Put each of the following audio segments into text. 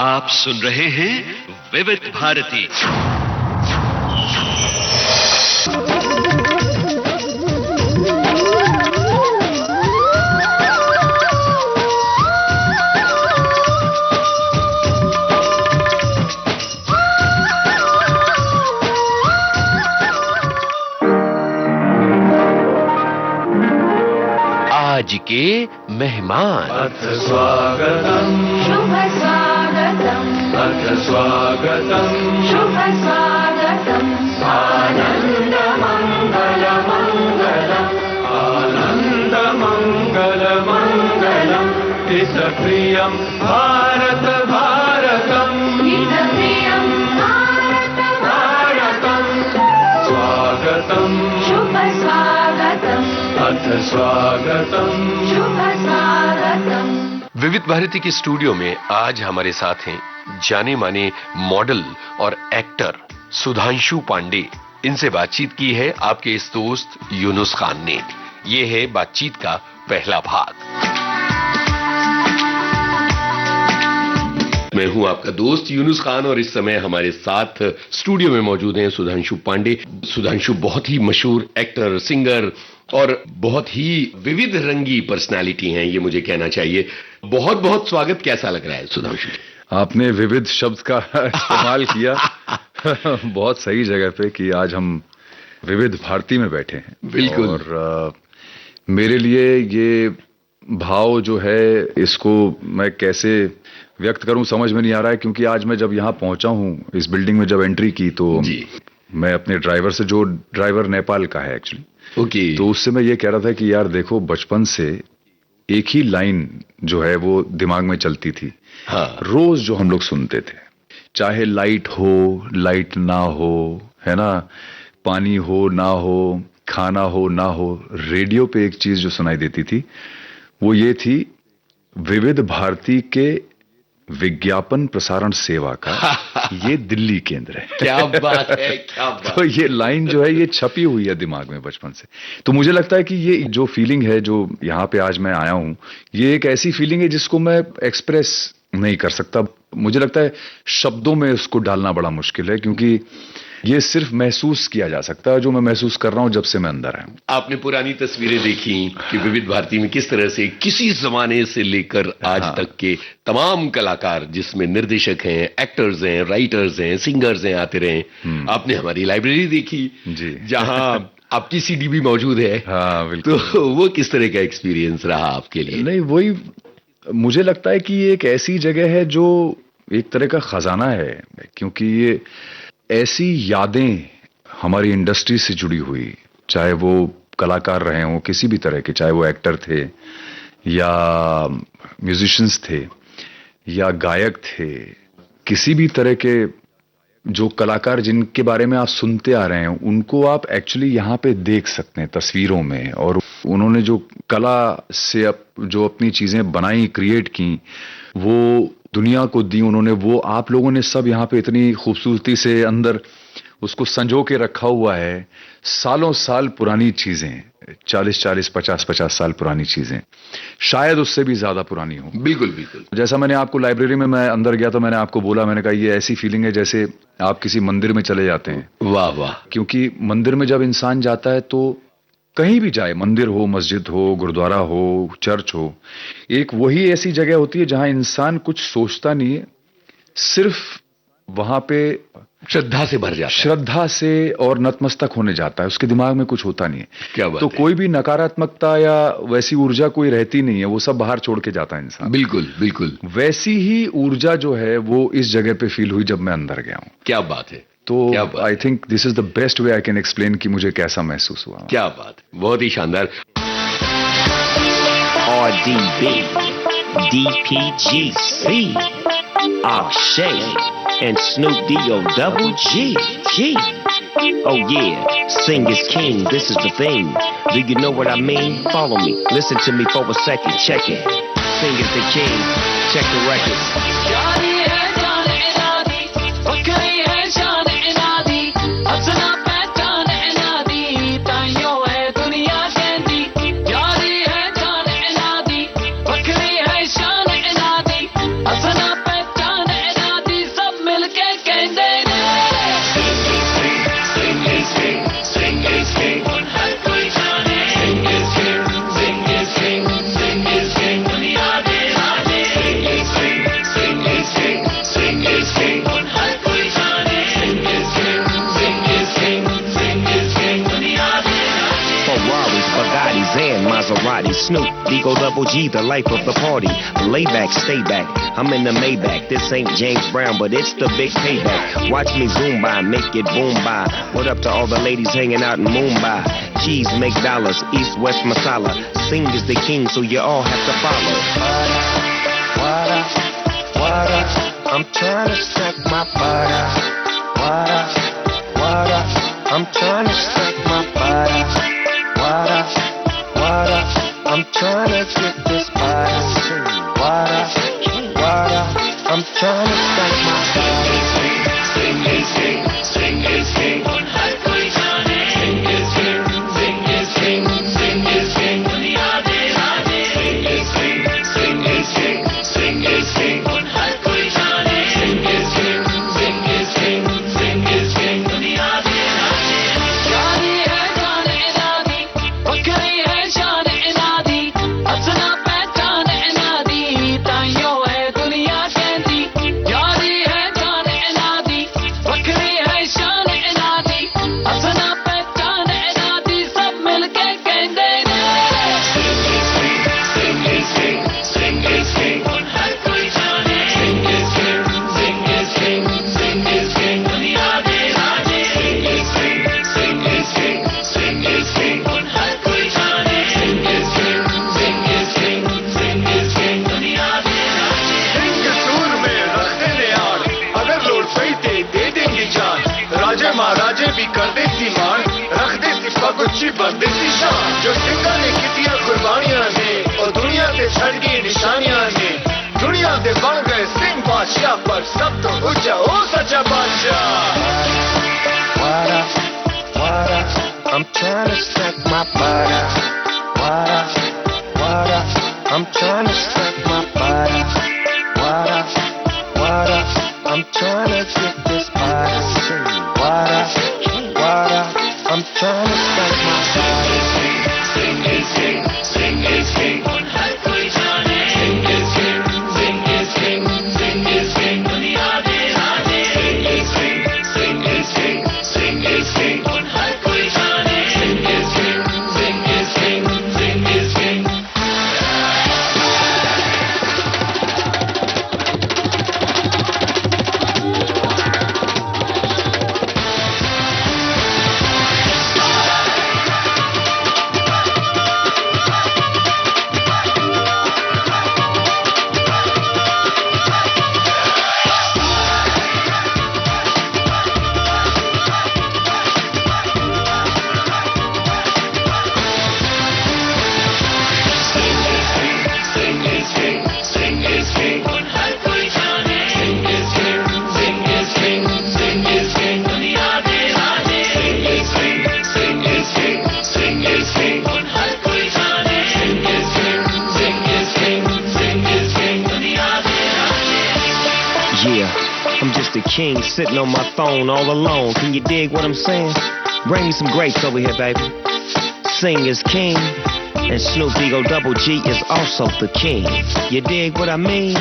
आप सुन रहे हैं विविध भारती। आज के मेहमान अथ स्वागतम् शुभ स्वागतम् अथ स्वागतम् शुभ स्वागतम् आनन्द मङ्गल मङ्गलम् आनन्द मङ्गल मङ्गलम् हितप्रियम् भारत भारतम् हितप्रियं भारत भारतम् स्वागतम् शुभ स्वागतम् अथ स्वागतम् शुभ स्वागतम्। विविध भारती के स्टूडियो में आज हमारे साथ हैं जाने माने मॉडल और एक्टर सुधांशु पांडे। इनसे बातचीत की है आपके इस दोस्त यूनुस खान ने। ये है बातचीत का पहला भाग। मैं हूं आपका दोस्त यूनुस खान और इस समय हमारे साथ स्टूडियो में मौजूद हैं सुधांशु पांडे। सुधांशु बहुत ही मशहूर एक्टर, सिंगर और बहुत ही विविध रंगी पर्सनालिटी हैं, ये मुझे कहना चाहिए। बहुत बहुत स्वागत। कैसा लग रहा है सुधांशु? आपने विविध शब्द का इस्तेमाल किया बहुत सही जगह पे कि आज हम विविध भारती में बैठे हैं। बिल्कुल। और मेरे लिए ये भाव जो है इसको मैं कैसे व्यक्त करूं समझ में नहीं आ रहा है, क्योंकि आज मैं जब यहाँ पहुंचा हूं इस बिल्डिंग में, जब एंट्री की तो जी। मैं अपने ड्राइवर से, जो ड्राइवर नेपाल का है एक्चुअली, ओके। तो उससे मैं ये कह रहा था कि यार देखो, बचपन से एक ही लाइन जो है वो दिमाग में चलती थी। हाँ। रोज जो हम लोग सुनते थे, चाहे लाइट हो लाइट ना हो, है ना, पानी हो ना हो, खाना हो ना हो, रेडियो पे एक चीज जो सुनाई देती थी वो ये थी, विविध भारती के विज्ञापन प्रसारण सेवा का ये दिल्ली केंद्र है। क्या बात है, क्या बात। तो ये लाइन जो है ये छपी हुई है दिमाग में बचपन से। तो मुझे लगता है कि ये जो फीलिंग है, जो यहाँ पे आज मैं आया हूँ, ये एक ऐसी फीलिंग है जिसको मैं एक्सप्रेस नहीं कर सकता। मुझे लगता है शब्दों में उसको डालना बड़ा मुश्किल है, क्योंकि ये सिर्फ महसूस किया जा सकता है, जो मैं महसूस कर रहा हूं जब से मैं अंदर आया हूं। आपने पुरानी तस्वीरें देखी कि विविध भारती में किस तरह से किसी जमाने से लेकर आज तक के तमाम कलाकार, जिसमें निर्देशक हैं, एक्टर्स हैं, राइटर्स हैं, सिंगर्स हैं, आते रहे। आपने हमारी लाइब्रेरी देखी जी। जहां आपकी सीडी भी मौजूद है। हाँ बिल्कुल। तो वो किस तरह का एक्सपीरियंस रहा आपके लिए? नहीं, वही मुझे लगता है कि ये एक ऐसी जगह है जो एक तरह का खजाना है, क्योंकि ये ऐसी यादें हमारी इंडस्ट्री से जुड़ी हुई, चाहे वो कलाकार रहे हों किसी भी तरह के, चाहे वो एक्टर थे या म्यूजिशियंस थे या गायक थे, किसी भी तरह के जो कलाकार जिनके बारे में आप सुनते आ रहे हैं, उनको आप एक्चुअली यहाँ पे देख सकते हैं तस्वीरों में। और उन्होंने जो कला से जो अपनी चीजें बनाई, क्रिएट की, वो दुनिया को दी उन्होंने, वो आप लोगों ने सब यहाँ पे इतनी खूबसूरती से अंदर उसको संजो के रखा हुआ है। सालों साल पुरानी चीजें, 40-40, 50-50 साल पुरानी चीजें, शायद उससे भी ज्यादा पुरानी हो। बिल्कुल बिल्कुल। जैसा मैंने आपको लाइब्रेरी में, मैं अंदर गया तो मैंने आपको बोला, मैंने कहा ये ऐसी फीलिंग है जैसे आप किसी मंदिर में चले जाते हैं। वाह वाह। क्योंकि मंदिर में जब इंसान जाता है तो कहीं भी जाए, मंदिर हो, मस्जिद हो, गुरुद्वारा हो, चर्च हो, एक वही ऐसी जगह होती है जहां इंसान कुछ सोचता नहीं है, सिर्फ वहां पे श्रद्धा से भर जाता है। श्रद्धा से और नतमस्तक होने जाता है, उसके दिमाग में कुछ होता नहीं है। क्या बात तो है। कोई भी नकारात्मकता या वैसी ऊर्जा कोई रहती नहीं है, वो सब बाहर छोड़ के जाता है इंसान। बिल्कुल बिल्कुल। वैसी ही ऊर्जा जो है वो इस जगह पे फील हुई जब मैं अंदर गया हूं। क्या बात है। तो क्या बात। I think this is the best way I can explain कि मुझे कैसा महसूस हुआ। क्या बात, बहुत ही शानदार। RDB, DPGC, Shay, and Snoop D-O double G. Oh yeah, sing is king, this is the thing. Do you know what I mean? Follow me, listen to me for a second, check it. Sing is the king, check the records. Roddy, Snoop, Digo Double G, the life of the party. Lay back, stay back. I'm in the Maybach. This ain't James Brown, but it's the big payback. Watch me zoom by, make it boom by. What up to all the ladies hanging out in Mumbai? G's make dollars, East West Masala. Sing is the king, so you all have to follow. What up? I'm trying to stack my butter. What up? I'm trying to stack my butter. What up? I'm trying to get this butter. What up? I'm trying to stack my butter. Sing is king, sing is king. हर कोई जाने. Sing is king, sing is king, sing is king. दुनिया दे राजे. Sing is king, sing is king, sing is king. हर कोई जाने. Sing is king, sing is king, sing is king. दुनिया दे राजे. यारी है जान इनादी, बकरी है शान इनादी, असना पहचान इनादी, ताइयों है दुनिया कहती। यारी है जान इनादी, बकरी है शान इनादी, असना पहचान इनादी, सब मिलके कहते ने। Sing is king, sing is king. हर कोई जाने. Sing is king, sing is king, sing is king. दुनिया दे राजे. Sing is king, sing is king, sing is king. हर कोई जाने. Sing is king, sing is king, sing is king. दुनिया दे राजे. सिंह सूर में रखते ने आग, अगर लोड़ पई ते दे देंगे जान। राजे महाराजे भी कर देती मान, रख देती पग उच्ची बन देती शान। जो सिंगा ने कितिया कुर्बानियां ने, और दुनिया ते छड़ गई निशानियां ने। दुनिया दे बन गए सिंह बादशाह, पर सब तो ऊंचा ओ सच्चा बादशाह। What up? I'm trying to stack my butter. What up? I'm trying to stack my butter. What up? I'm trying to get this butter. What up? I'm trying to stack my butter. Sing is king, sing is king. हर कोई जाने. Sing is king, sing is king, sing is king. दुनिया दे राजे. Sing is king, sing is king, sing is king. हर कोई जाने. Sing is king, sing is king, sing is king. Sing is king, sing is king. हर कोई जाने. Sing is king, sing is king, sing is king. दुनिया दे राजे. Sing is king, sing is king, sing is king. हर कोई जाने. Sing is king, sing is king, sing is king. दुनिया दे राजे. Yeah, I'm just a king sitting on my throne all alone. Can you dig what I'm saying? Bring me some grapes over here, baby. Sing is king, and Snoop Digo Double G is also the king. You dig what I mean?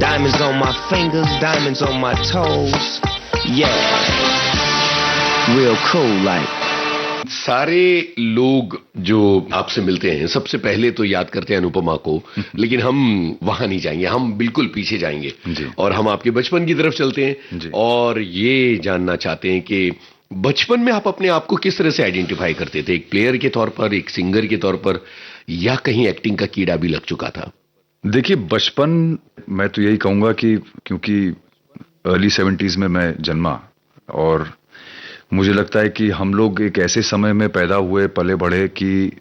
Diamonds on my fingers, diamonds on my toes. Yeah, real cool like. सारे लोग जो आपसे मिलते हैं सबसे पहले तो याद करते हैं अनुपमा को, लेकिन हम वहां नहीं जाएंगे, हम बिल्कुल पीछे जाएंगे जी। और हम आपके बचपन की तरफ चलते हैं जी। और ये जानना चाहते हैं कि बचपन में आप अपने आप को किस तरह से आइडेंटिफाई करते थे, एक प्लेयर के तौर पर, एक सिंगर के तौर पर, या कहीं एक्टिंग का कीड़ा भी लग चुका था? देखिए, बचपन मैं तो यही कहूंगा कि क्योंकि अर्ली 70s में मैं जन्मा, और मुझे लगता है कि हम लोग एक ऐसे समय में पैदा हुए, पले बढ़े कि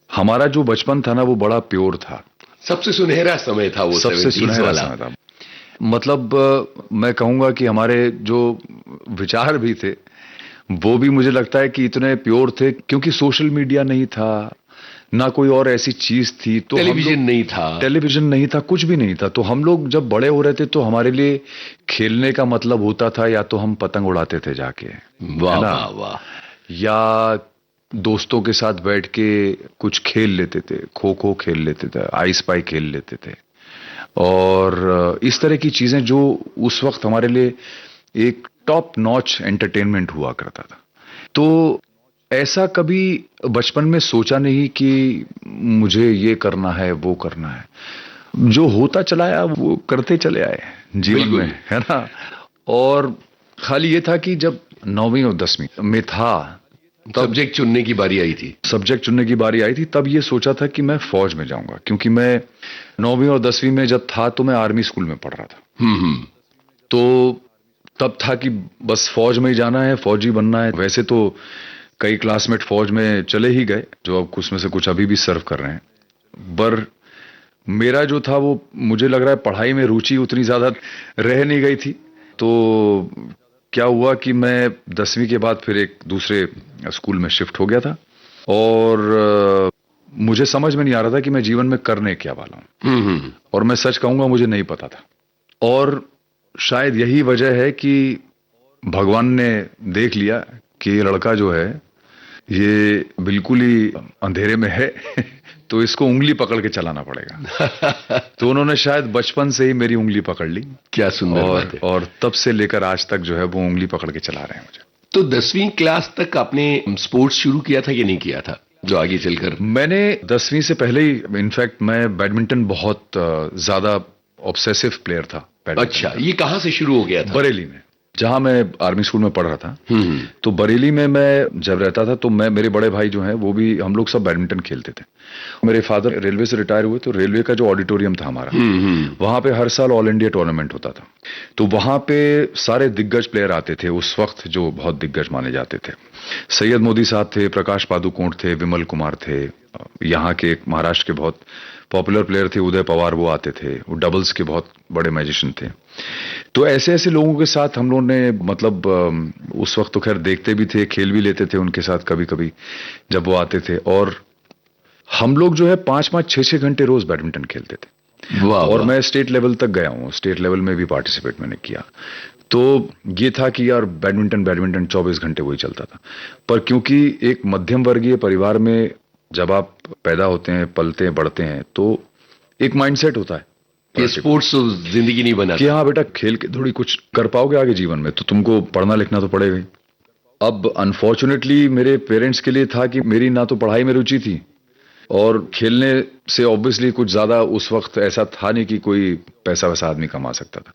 हमारा जो बचपन था ना वो बड़ा प्योर था। सबसे सुनहरा समय था वो, सबसे 70s सुनहरा वाला। समय था। मतलब मैं कहूंगा कि हमारे जो विचार भी थे वो भी मुझे लगता है कि इतने प्योर थे, क्योंकि सोशल मीडिया नहीं था, ना कोई और ऐसी चीज थी, तो टेलीविजन नहीं था, टेलीविजन नहीं था, कुछ भी नहीं था। तो हम लोग जब बड़े हो रहे थे तो हमारे लिए खेलने का मतलब होता था या तो हम पतंग उड़ाते थे जाके, वाह है ना? वाह वाह, या दोस्तों के साथ बैठ के कुछ खेल लेते थे, खो खो खेल लेते थे, आई स्पाई खेल लेते थे, और इस तरह की चीजें जो उस वक्त हमारे लिए एक टॉप नॉच एंटरटेनमेंट हुआ करता था। तो ऐसा कभी बचपन में सोचा नहीं कि मुझे ये करना है वो करना है। जो होता चला आया वो करते चले आए जीवन बिल्कुल। में, है ना। और खाली ये था कि जब 9वीं और 10वीं में था, सब्जेक्ट चुनने की बारी आई थी। सब्जेक्ट चुनने की बारी आई थी, तब ये सोचा था कि मैं फौज में जाऊंगा, क्योंकि मैं 9वीं और 10वीं में जब था तो मैं आर्मी स्कूल में पढ़ रहा था। तो तब था कि बस फौज में ही जाना है, फौजी बनना है। वैसे तो कई क्लासमेट फौज में चले ही गए, जो अब उसमें से कुछ अभी भी सर्व कर रहे हैं, पर मेरा जो था वो, मुझे लग रहा है पढ़ाई में रुचि उतनी ज्यादा रह नहीं गई थी। तो क्या हुआ कि मैं 10वीं के बाद फिर एक दूसरे स्कूल में शिफ्ट हो गया था, और मुझे समझ में नहीं आ रहा था कि मैं जीवन में करने क्या वाला हूं। और मैं सच कहूंगा मुझे नहीं पता था। और शायद यही वजह है कि भगवान ने देख लिया कि ये लड़का जो है ये बिल्कुल ही अंधेरे में है तो इसको उंगली पकड़ के चलाना पड़ेगा। तो उन्होंने शायद बचपन से ही मेरी उंगली पकड़ ली। क्या सुंदर बात है। और तब से लेकर आज तक जो है वो उंगली पकड़ के चला रहे हैं मुझे। तो 10वीं क्लास तक आपने स्पोर्ट्स शुरू किया था कि नहीं किया था, जो आगे चलकर? मैंने 10वीं से पहले ही, इनफैक्ट मैं बैडमिंटन बहुत ज्यादा ऑब्सेसिव प्लेयर था। अच्छा, ये कहाँ से शुरू हो गया था? बरेली में, जहां मैं आर्मी स्कूल में पढ़ रहा था। तो बरेली में मैं जब रहता था तो मेरे बड़े भाई जो हैं वो भी, हम लोग सब बैडमिंटन खेलते थे। मेरे फादर रेलवे से रिटायर हुए, तो रेलवे का जो ऑडिटोरियम था हमारा, वहां पे हर साल ऑल इंडिया टूर्नामेंट होता था। तो वहां पे सारे दिग्गज प्लेयर आते थे उस वक्त, जो बहुत दिग्गज माने जाते थे। सैयद मोदी साहब थे, प्रकाश पादुकोण थे, विमल कुमार थे, यहाँ के एक महाराष्ट्र के बहुत पॉपुलर प्लेयर थे उदय पवार, वो आते थे। वो डबल्स के बहुत बड़े मैजिशियन थे। तो ऐसे ऐसे लोगों के साथ हम लोगों ने, मतलब उस वक्त तो खैर देखते भी थे, खेल भी लेते थे उनके साथ कभी कभी जब वो आते थे। और हम लोग जो है 5-5, 6-6 घंटे रोज बैडमिंटन खेलते थे। और मैं स्टेट लेवल तक गया हूँ, स्टेट लेवल में भी पार्टिसिपेट मैंने किया। तो ये था कि यार बैडमिंटन 24 घंटे वही चलता था। पर क्योंकि एक मध्यम वर्गीय परिवार में जब आप पैदा होते हैं, पलते हैं, बढ़ते हैं, तो एक माइंडसेट होता है कि स्पोर्ट्स जिंदगी नहीं बना कि हाँ बेटा खेल के थोड़ी कुछ कर पाओगे आगे जीवन में, तो तुमको पढ़ना लिखना तो पड़ेगा ही। अब अनफॉर्चुनेटली मेरे पेरेंट्स के लिए था कि मेरी ना तो पढ़ाई में रुचि थी, और खेलने से ऑब्वियसली कुछ ज्यादा उस वक्त ऐसा था नहीं कि कोई पैसा वैसा आदमी कमा सकता था।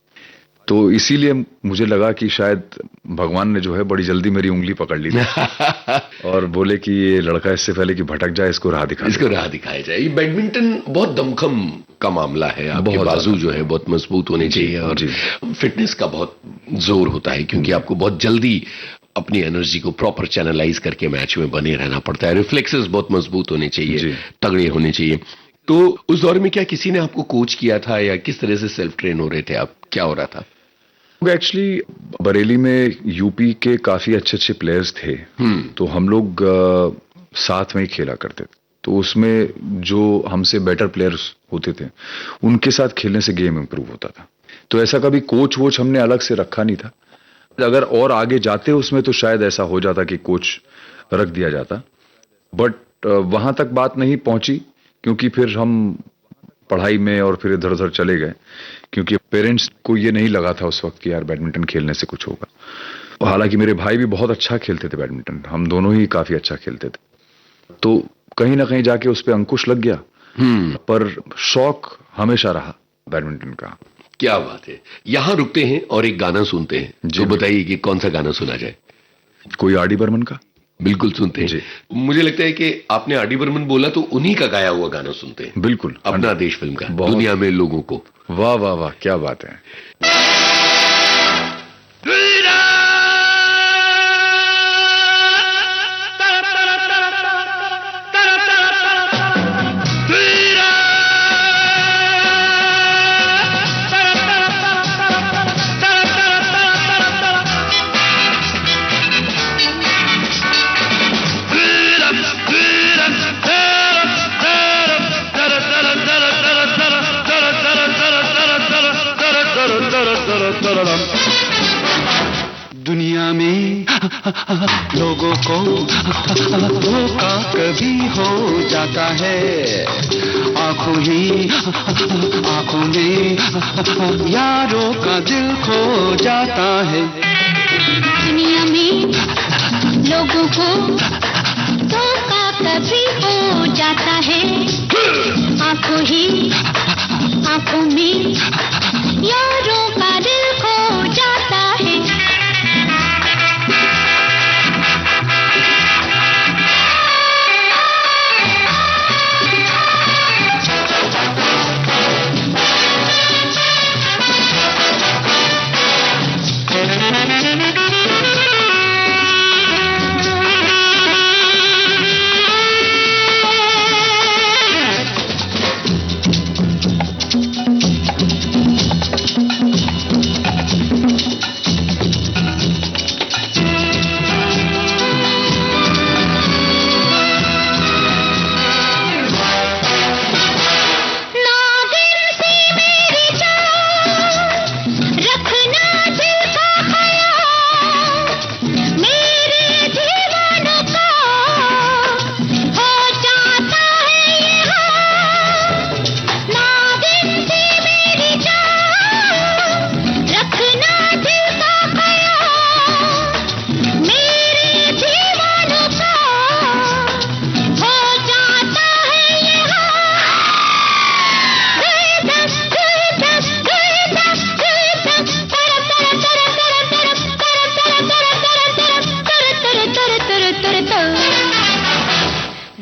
तो इसीलिए मुझे लगा कि शायद भगवान ने जो है बड़ी जल्दी मेरी उंगली पकड़ ली और बोले कि ये लड़का इससे पहले कि भटक जाए, इसको राह दिखाया जाए। ये बैडमिंटन बहुत दमखम का मामला है। आपके बाजू जो है बहुत मजबूत होने चाहिए, और फिटनेस का बहुत जोर होता है, क्योंकि आपको बहुत जल्दी अपनी एनर्जी को प्रॉपर चैनलाइज करके मैच में बने रहना पड़ता है। रिफ्लेक्सेस बहुत मजबूत होने चाहिए, तगड़े होने चाहिए। तो उस दौर में क्या किसी ने आपको कोच किया था, या किस तरह से सेल्फ ट्रेन हो रहे थे आप, क्या हो रहा था? एक्चुअली बरेली में यूपी के काफी अच्छे अच्छे प्लेयर्स थे। तो हम लोग साथ में ही खेला करते थे। तो उसमें जो हमसे बेटर प्लेयर्स होते थे उनके साथ खेलने से गेम इंप्रूव होता था। तो ऐसा कभी कोच वोच हमने अलग से रखा नहीं था। अगर और आगे जाते उसमें तो शायद ऐसा हो जाता कि कोच रख दिया जाता, बट वहां तक बात नहीं पहुंची, क्योंकि फिर हम पढ़ाई में और फिर इधर उधर चले गए, क्योंकि पेरेंट्स को ये नहीं लगा था उस वक्त कि यार बैडमिंटन खेलने से कुछ होगा। हालांकि मेरे भाई भी बहुत अच्छा खेलते थे बैडमिंटन, हम दोनों ही काफी अच्छा खेलते थे। तो कहीं ना कहीं जाके उस पर अंकुश लग गया। पर शौक हमेशा रहा बैडमिंटन का। क्या बात है। यहाँ रुकते हैं और एक गाना सुनते हैं। तो बताइए कि कौन सा गाना सुना जाए? कोई आर.डी. बर्मन का? बिल्कुल सुनते हैं। मुझे लगता है कि आपने आर.डी. बर्मन बोला तो उन्हीं का गाया हुआ गाना सुनते हैं। बिल्कुल, अपना देश फिल्म का, दुनिया में लोगों को। वाह वाह वाह, क्या बात है। दुनिया में लोगों को धोखा कभी हो जाता है, आंखों में यारों का दिल खो जाता है। दुनिया में लोगों को कभी हो जाता है आंखों ही आंखों में यारों का दिल खो जाता है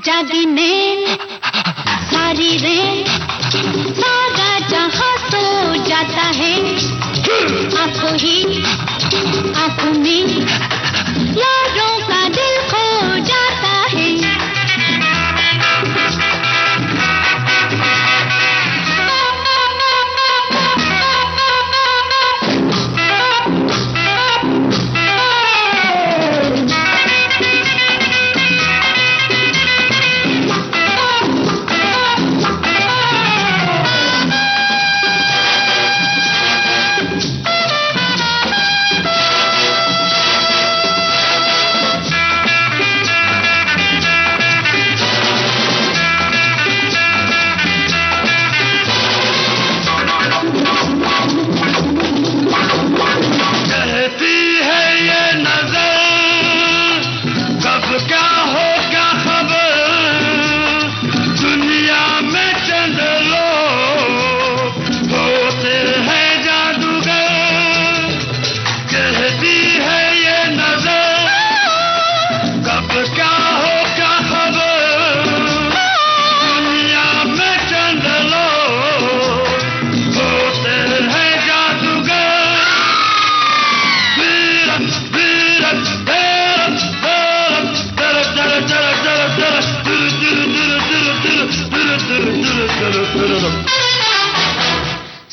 जागी नैन सारी रैन सारा जहां सो जाता है आंखों ही आंखों में यारों का दिल खो जाता है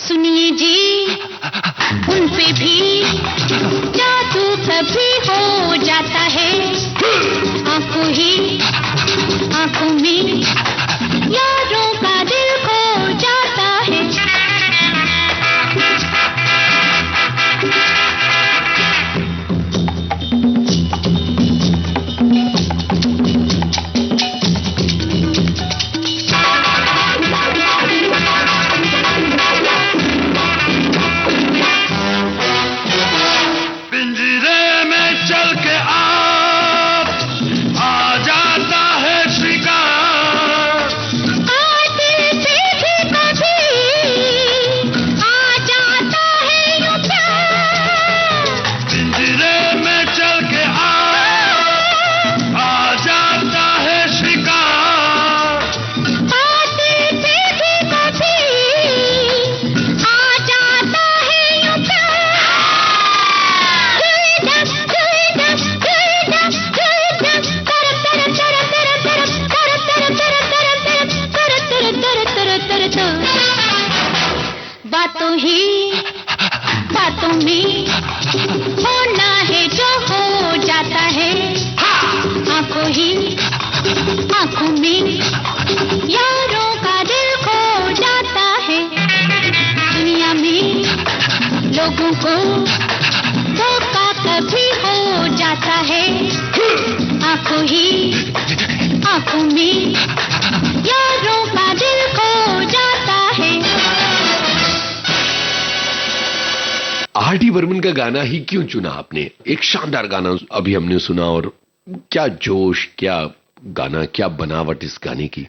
सुनिए जी उन पे भी जादू कभी हो जाता है आंखों ही आंखों में यारों का दिल खो जाता है बातों ही बातों में होना है जो हो जाता है आंखों ही आंखों में यारों का दिल खो जाता है दुनिया में लोगों को धोखा कभी हो जाता है आंखों ही आंखों में यारों का दिल खो जाता है आर.डी. बर्मन का गाना ही क्यों चुना आपने? एक शानदार गाना अभी हमने सुना और क्या जोश, क्या गाना, क्या बनावट इस गाने की?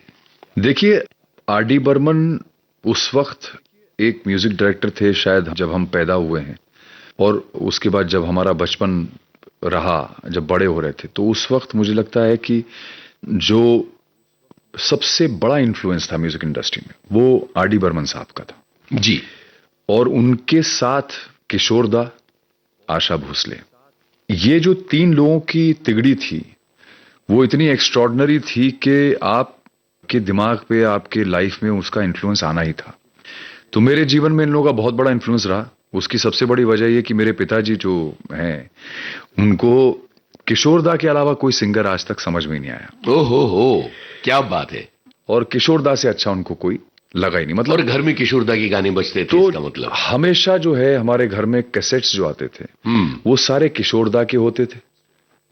देखिए, आर डी बर्मन उस वक्त एक म्यूजिक डायरेक्टर थे शायद जब हम पैदा हुए हैं, और उसके बाद जब हमारा बचपन रहा, जब बड़े हो रहे थे, तो उस वक्त मुझे लगता है कि जो सबसे बड़ा इन्फ्लुएंस था म्यूजिक इंडस्ट्री में वो आर डी बर्मन साहब का था जी। और उनके साथ किशोर दा, आशा भोसले, ये जो तीन लोगों की तिगड़ी थी वो इतनी एक्स्ट्रॉर्डनरी थी कि आपके दिमाग पे, आपके लाइफ में उसका इन्फ्लुएंस आना ही था। तो मेरे जीवन में इन लोगों का बहुत बड़ा इन्फ्लुएंस रहा। उसकी सबसे बड़ी वजह ये कि मेरे पिताजी जो हैं उनको किशोर दा के अलावा कोई सिंगर आज तक समझ में नहीं आया। ओहो हो, क्या बात है। और किशोर दा से अच्छा उनको कोई लगा ही नहीं। मतलब और घर में किशोर दा के गाने बजते थे, तो इसका मतलब हमेशा जो है हमारे घर में कैसेट्स जो आते थे वो सारे किशोर दा के होते थे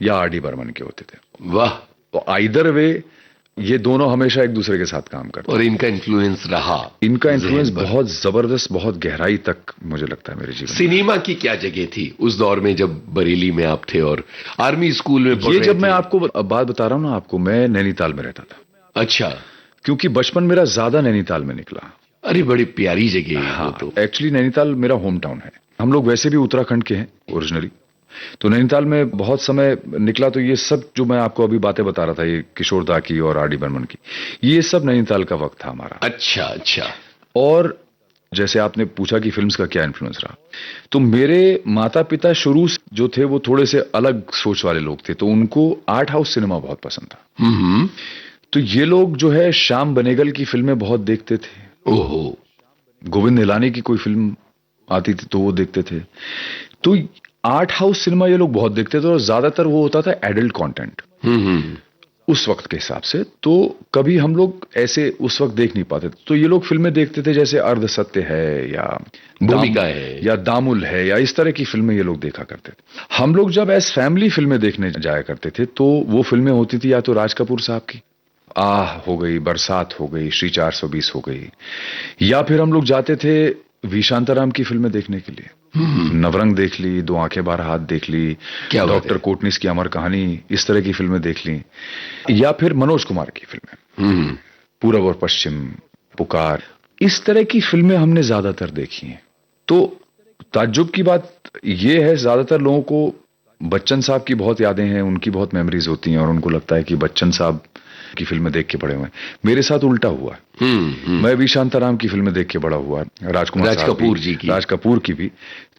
या आर डी बर्मन के होते थे। वाह। तो आइदर वे ये दोनों हमेशा एक दूसरे के साथ काम करते। और इनका इन्फ्लुएंस रहा, इनका इन्फ्लुएंस बहुत जबरदस्त, बहुत गहराई तक मुझे लगता है मेरे जीवन में। सिनेमा की क्या जगह थी उस दौर में जब बरेली में आप थे और आर्मी स्कूल में पढ़ ये रहे जब थे? मैं आपको बात बता रहा हूं ना आपको, मैं नैनीताल में रहता था। अच्छा। क्योंकि बचपन मेरा ज्यादा नैनीताल में निकला। अरे बड़ी प्यारी जगह है वो तो। एक्चुअली नैनीताल मेरा होम टाउन है। हम लोग वैसे भी उत्तराखंड के हैं ओरिजिनली, तो नैनीताल में बहुत समय निकला। तो ये सब जो मैं आपको अभी बातें बता रहा था, ये किशोर दा की और आर डी बर्मन की, ये सब नैनीताल का वक्त था हमारा। अच्छा अच्छा। और जैसे आपने पूछा कि फिल्म्स का क्या इन्फ्लुएंस रहा, तो मेरे माता पिता शुरू से जो थे वो थोड़े से अलग सोच वाले लोग थे, तो उनको आर्ट हाउस सिनेमा बहुत पसंद था। तो ये लोग जो है श्याम बनेगल की फिल्में बहुत देखते थे। ओहो। गोविंद निहलानी की कोई फिल्म आती थी तो वो देखते थे। तो आर्ट हाउस सिनेमा ये लोग बहुत देखते थे और ज्यादातर वो होता था एडल्ट कंटेंट उस वक्त के हिसाब से। तो कभी हम लोग ऐसे उस वक्त देख नहीं पाते थे, तो ये लोग फिल्में देखते थे जैसे अर्ध सत्य है या भूमिका है या दामुल है या इस तरह की फिल्में ये लोग देखा करते थे। हम लोग जब एज फैमिली फिल्में देखने जाया करते थे तो वो फिल्में होती थी या तो राज कपूर साहब की आह हो गई, बरसात हो गई, श्री 420 हो गई, या फिर हम लोग जाते थे वी शांताराम की फिल्में देखने के लिए। नवरंग देख ली, दो आंखें बारह हाथ देख ली, डॉक्टर कोटनिस की अमर कहानी, इस तरह की फिल्में देख ली, या फिर मनोज कुमार की फिल्में, पूरब और पश्चिम, पुकार, इस तरह की फिल्में हमने ज्यादातर देखी हैं। तो ताज्जुब की बात यह है, ज्यादातर लोगों को बच्चन साहब की बहुत यादें हैं, उनकी बहुत मेमोरीज होती हैं और उनको लगता है कि बच्चन साहब की फिल्में देख के बड़े हुए। मेरे साथ उल्टा हुआ। मैं वी शांताराम की फिल्में देख के बड़ा हुआ, राज कपूर जी की, राज कपूर की भी,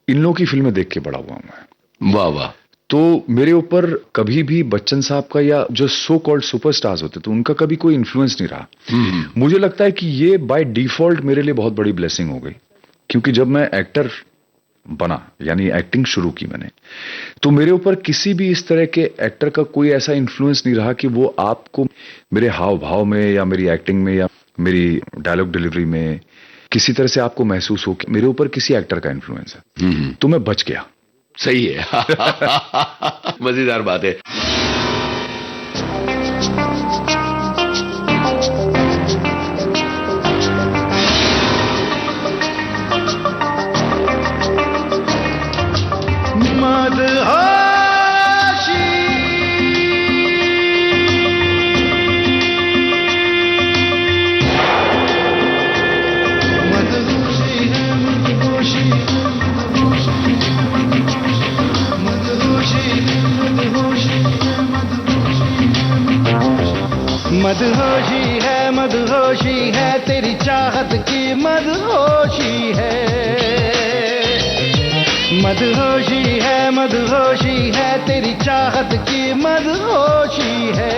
इन लोगों की फिल्में देख के बड़ा हुआ मैं। वाह वाह। तो मेरे ऊपर कभी भी बच्चन साहब का या जो सो कॉल्ड सुपरस्टार्स होते तो उनका कभी कोई इन्फ्लुएंस नहीं रहा। मुझे लगता है कि ये बाय डिफॉल्ट मेरे लिए बहुत बड़ी ब्लेसिंग हो गई, क्योंकि जब मैं एक्टर बना, यानी एक्टिंग शुरू की मैंने, तो मेरे ऊपर किसी भी इस तरह के एक्टर का कोई ऐसा इन्फ्लुएंस नहीं रहा कि वो आपको मेरे हाव भाव में या मेरी एक्टिंग में या मेरी डायलॉग डिलीवरी में किसी तरह से आपको महसूस हो कि मेरे ऊपर किसी एक्टर का इन्फ्लुएंस है। तो मैं बच गया। सही है। मजेदार बात है। मदहोशी है तेरी चाहत की मदहोशी है, मदहोशी है तेरी चाहत की मदहोशी है।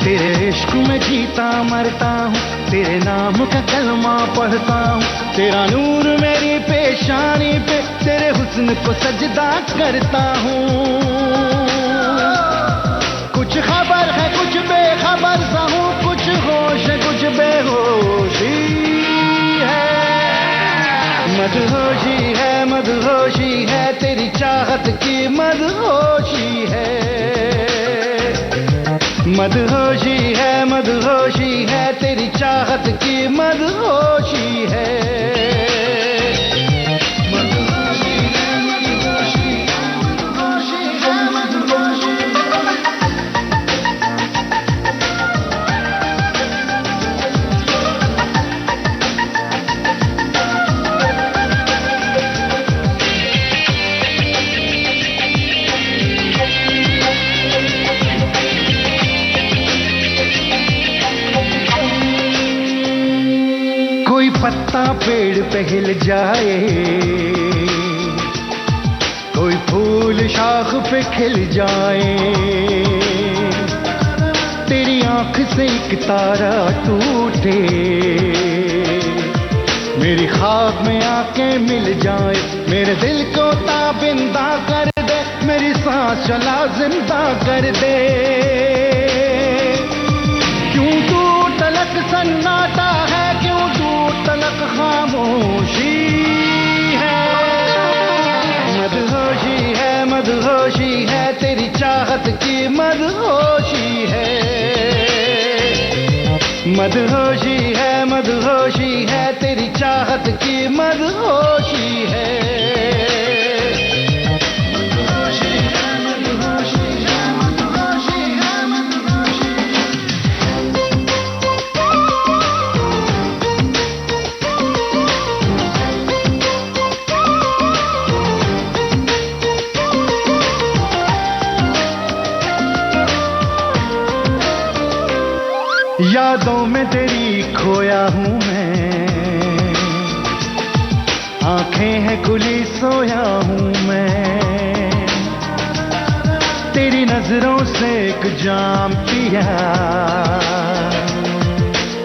तेरे इश्क में जीता मरता हूँ, तेरे नाम का कलमा पढ़ता हूँ, तेरा नूर मेरी पेशानी पे, तेरे हुस्न को सजदा करता हूँ। कुछ खबर है कुछ बेखबर सा हूँ, कुछ होश है कुछ बेहोशी है। मदहोशी है तेरी चाहत की मदहोशी है, मदहोशी है तेरी चाहत की मदहोशी है। हिल जाए, कोई फूल शाख पे खिल जाए, तेरी आंख से एक तारा टूटे, मेरी ख्वाब में आके मिल जाए, मेरे दिल को ताबिंदा कर दे, मेरी सांस चला जिंदा कर दे। क्यों तू तलक सन्नाटा है, क्यों तू तलक खामोशी है, मदहोशी है, मदहोशी है, तेरी चाहत की मदहोशी है, मदहोशी है, मदहोशी है, तेरी चाहत की मदहोशी है, मदहोशी है, मदहोशी है, मदहोशी है, मदहोशी यादों में तेरी खोया हूँ मैं, आंखें हैं खुली सोया हूँ मैं, तेरी नजरों से एक जाम पिया,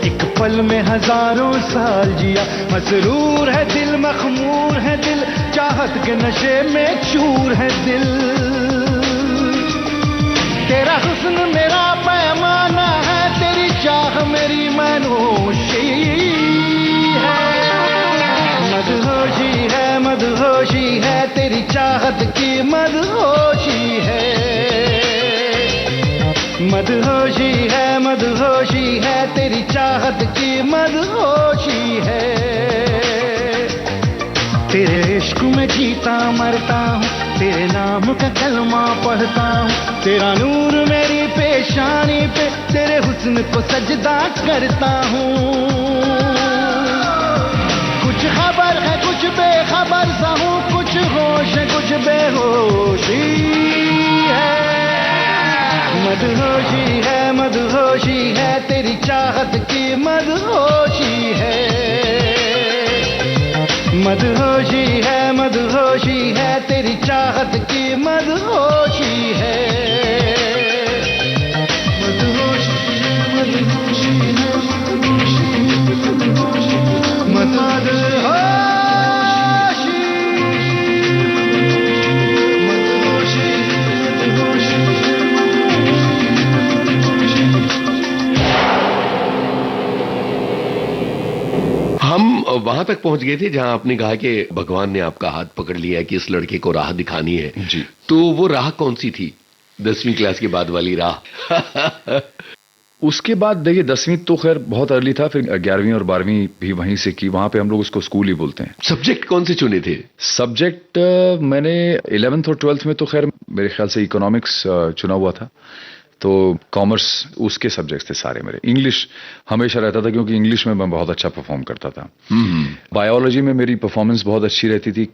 एक पल में हजारों साल जिया, मसरूर है दिल, मखमूर है दिल, चाहत के नशे में चूर है दिल, तेरा हुस्न मेरा पैमाना है, तेरी चाह मेरी मनोशी है, मदहोशी है, मदहोशी है, तेरी चाहत की मदहोशी है, मदहोशी है, मदहोशी है, तेरी चाहत की मदहोशी है, तेरे इश्क में जीता मरता हूँ, तेरे नाम का कलमा पढ़ता हूँ, तेरा नूर मेरी पेशानी पे, तेरे हुस्न को सजदा करता हूँ, कुछ खबर है कुछ बेखबर सा हूँ, कुछ होश है कुछ बेहोशी है, मदहोशी है, मदहोशी है, तेरी चाहत की मदहोशी है, मदहोशी है, मदहोशी है, तेरी चाहत की मदहोशी है, मदहोशी है, मदहोशी है, मदहोशी, मदहोशी, हम वहां तक पहुंच गए थे जहां आपने कहा कि भगवान ने आपका हाथ पकड़ लिया कि इस लड़के को राह दिखानी है जी। तो वो राह कौन सी थी 10वीं क्लास के बाद वाली राह? उसके बाद देखिए 10वीं तो खैर बहुत अर्ली था, फिर 11वीं और 12वीं भी वहीं से की, वहां पे हम लोग उसको स्कूल ही बोलते हैं। सब्जेक्ट कौन से चुने थे? सब्जेक्ट मैंने 11th और 12th में तो खैर मेरे ख्याल से इकोनॉमिक्स चुना हुआ था, तो कॉमर्स उसके सब्जेक्ट्स थे सारे मेरे। इंग्लिश हमेशा रहता था क्योंकि इंग्लिश में मैं बहुत अच्छा परफॉर्म करता था। बायोलॉजी में मेरी परफॉर्मेंस बहुत अच्छी रहती थी,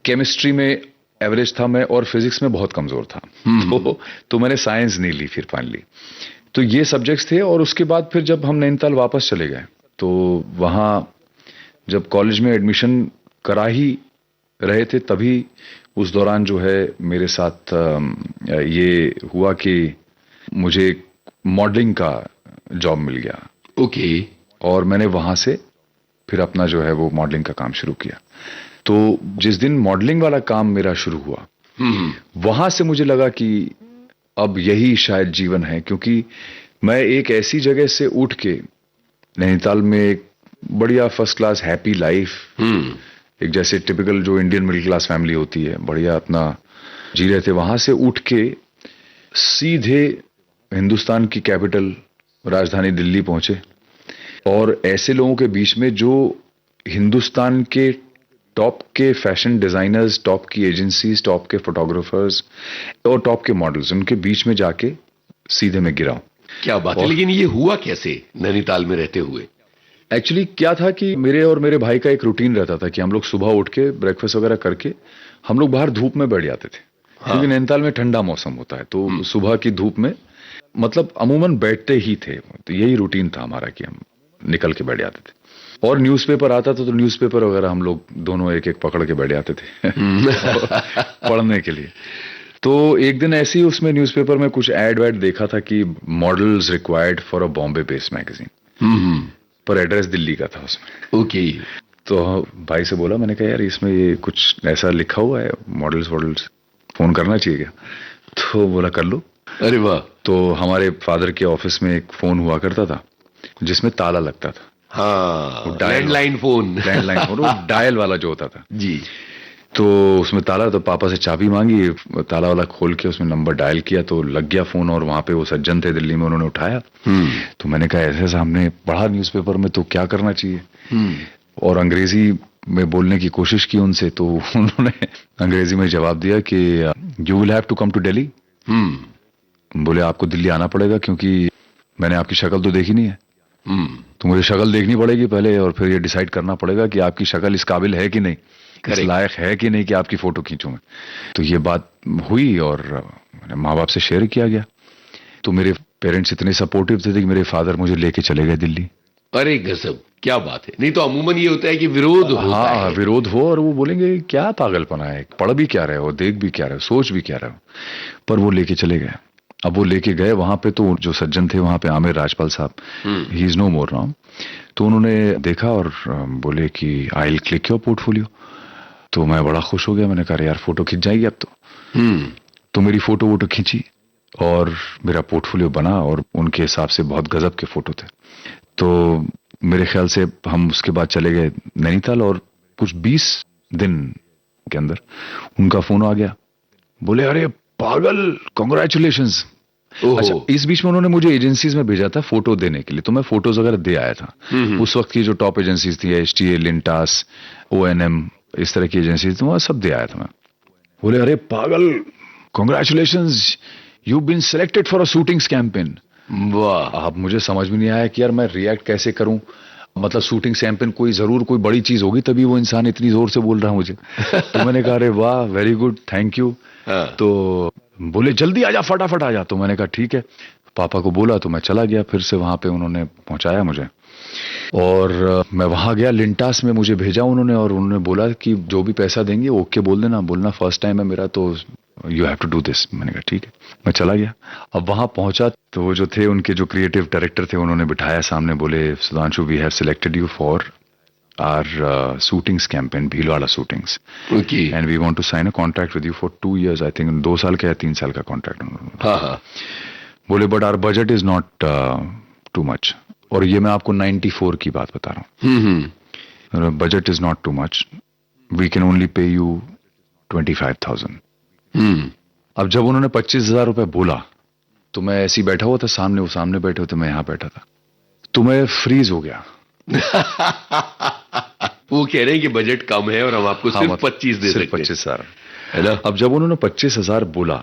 केमिस्ट्री में एवरेज था मैं, और फिजिक्स में बहुत कमजोर था। तो मैंने साइंस नहीं ली फिर फाइनली। तो ये सब्जेक्ट्स थे। और उसके बाद फिर जब हम नैनीताल वापस चले गए तो वहाँ जब कॉलेज में एडमिशन करा ही रहे थे तभी उस दौरान जो है मेरे साथ ये हुआ कि मुझे मॉडलिंग का जॉब मिल गया। ओके। और मैंने वहां से फिर अपना जो है वो मॉडलिंग का काम शुरू किया। तो जिस दिन मॉडलिंग वाला काम मेरा शुरू हुआ वहां से मुझे लगा कि अब यही शायद जीवन है, क्योंकि मैं एक ऐसी जगह से उठ के नैनीताल में एक बढ़िया फर्स्ट क्लास हैप्पी लाइफ, एक जैसे टिपिकल जो इंडियन मिडिल क्लास फैमिली होती है बढ़िया अपना जी रहे थे, वहां से उठ के सीधे हिंदुस्तान की कैपिटल राजधानी दिल्ली पहुंचे। और ऐसे लोगों के बीच में जो हिंदुस्तान के टॉप के फैशन डिजाइनर्स, टॉप की एजेंसीज, टॉप के फोटोग्राफर्स और टॉप के मॉडल्स, उनके बीच में जाके सीधे में गिरा। क्या बात है। लेकिन ये हुआ कैसे नैनीताल में रहते हुए? एक्चुअली क्या था कि मेरे और मेरे भाई का एक रूटीन रहता था कि हम लोग सुबह उठ के ब्रेकफास्ट वगैरह करके हम लोग बाहर धूप में बैठ जाते थे। क्योंकि नैनीताल में ठंडा मौसम होता है तो सुबह की धूप में मतलब अमूमन बैठते ही थे। तो यही रूटीन था हमारा कि हम निकल के बैठ जाते थे। और न्यूज़पेपर आता था तो न्यूज़पेपर वगैरह हम लोग दोनों एक एक पकड़ के बैठ जाते थे पढ़ने के लिए। तो एक दिन ऐसे ही उसमें न्यूज़पेपर में कुछ एड वैड देखा था कि models required for a Bombay based magazine, पर एड्रेस दिल्ली का था उसमें। ओके। तो भाई से बोला, मैंने कहा यार इसमें ये कुछ ऐसा लिखा हुआ है मॉडल्स फोन करना चाहिए क्या? तो बोला कर लो। अरे वाह। तो हमारे फादर के ऑफिस में एक फोन हुआ करता था जिसमें ताला लगता था। हाँ, लैंडलाइन फोन। लैंडलाइन फोन, वो डायल वाला जो होता था जी। तो उसमें ताला, तो पापा से चाबी मांगी, ताला वाला खोल के उसमें नंबर डायल किया तो लग गया फोन, और वहां पे वो सज्जन थे दिल्ली में, उन्होंने उठाया। तो मैंने कहा ऐसे सामने पढ़ा न्यूज़पेपर में तो क्या करना चाहिए, और अंग्रेजी में बोलने की कोशिश की उनसे, तो उन्होंने अंग्रेजी में जवाब दिया कि you will have to come to Delhi. बोले आपको दिल्ली आना पड़ेगा क्योंकि मैंने आपकी शक्ल तो देखी नहीं है, तो मुझे शक्ल देखनी पड़ेगी पहले, और फिर ये डिसाइड करना पड़ेगा कि आपकी शक्ल इस काबिल है कि नहीं, इस लायक है कि नहीं कि आपकी फोटो खींचूं मैं। तो ये बात हुई और माँ बाप से शेयर किया गया। तो मेरे पेरेंट्स इतने सपोर्टिव थे कि मेरे फादर मुझे लेके चले गए दिल्ली। अरे गजब, क्या बात है। नहीं तो अमूमन ये होता है कि विरोध होता है। विरोध हो और वो बोलेंगे क्या पागलपना है, पढ़ भी क्या रहे हो, देख भी क्या रहे हो, सोच भी क्या रहे हो, पर वो लेके चले गए। अब वो लेके गए वहां पे, तो जो सज्जन थे वहां पे आमिर राजपाल साहब, he is no more now, तो उन्होंने देखा और बोले कि I will click your portfolio. तो मैं बड़ा खुश हो गया, मैंने कहा यार फोटो खिंच जाएगी अब तो मेरी फोटो खींची और मेरा पोर्टफोलियो बना, और उनके हिसाब से बहुत गजब के फोटो थे। तो मेरे ख्याल से हम उसके बाद चले गए नैनीताल, और कुछ 20 दिन के अंदर उनका फोन आ गया, बोले अरे पागल कांग्रेचुलेशंस। अच्छा, इस बीच में उन्होंने मुझे एजेंसीज में भेजा था फोटो देने के लिए, तो मैं फोटोज वगैरह दे आया था। उस वक्त की जो टॉप एजेंसीज थी, HTA, लिंटास, ONM, इस तरह की एजेंसीज थी, वहां सब दे आया था मैं। बोले अरे पागल congratulations, you been selected for a shootings campaign. वाह। अब मुझे समझ में नहीं आया कि यार मैं रिएक्ट कैसे करूं, मतलब शूटिंग कैंपेन कोई बड़ी चीज होगी तभी वो इंसान इतनी जोर से बोल रहा है मुझे। तो मैंने कहा अरे वाह, वेरी गुड, थैंक यू। तो बोले जल्दी आजा, फटाफट आजा। तो मैंने कहा ठीक है, पापा को बोला, तो मैं चला गया फिर से वहां पे, उन्होंने पहुंचाया मुझे, और मैं वहां गया। लिंटास में मुझे भेजा उन्होंने, और उन्होंने बोला कि जो भी पैसा देंगे ओके बोल देना, बोलना फर्स्ट टाइम है मेरा, तो you have to do this. मैंने कहा ठीक है, मैं चला गया। अब वहां पहुंचा तो वो जो थे उनके जो क्रिएटिव डायरेक्टर थे, उन्होंने बिठाया सामने, बोले Sudhanshu we have selected you for our shootings campaign, Bhilwara shootings. Okay. And we want to sign a contract with you for 2 years, I think 2 साल का या 3 साल का कॉन्ट्रैक्ट। हाँ। बोले but our budget is not too much, और ये मैं आपको 94 की बात बता रहा हूँ। Budget is not too much, we can only pay you 25,000। अब जब उन्होंने 25,000 रुपए बोला तो मैं ऐसे ही बैठा हुआ था सामने, वो सामने बैठे हुए थे, मैं यहाँ बैठा था, तो मैं फ्रीज हो गया। वो कह रहे हैं कि बजट कम है और हम आपको सिर्फ 25 दे सकते हैं। 25,000 है ना। अब जब उन्होंने 25,000 बोला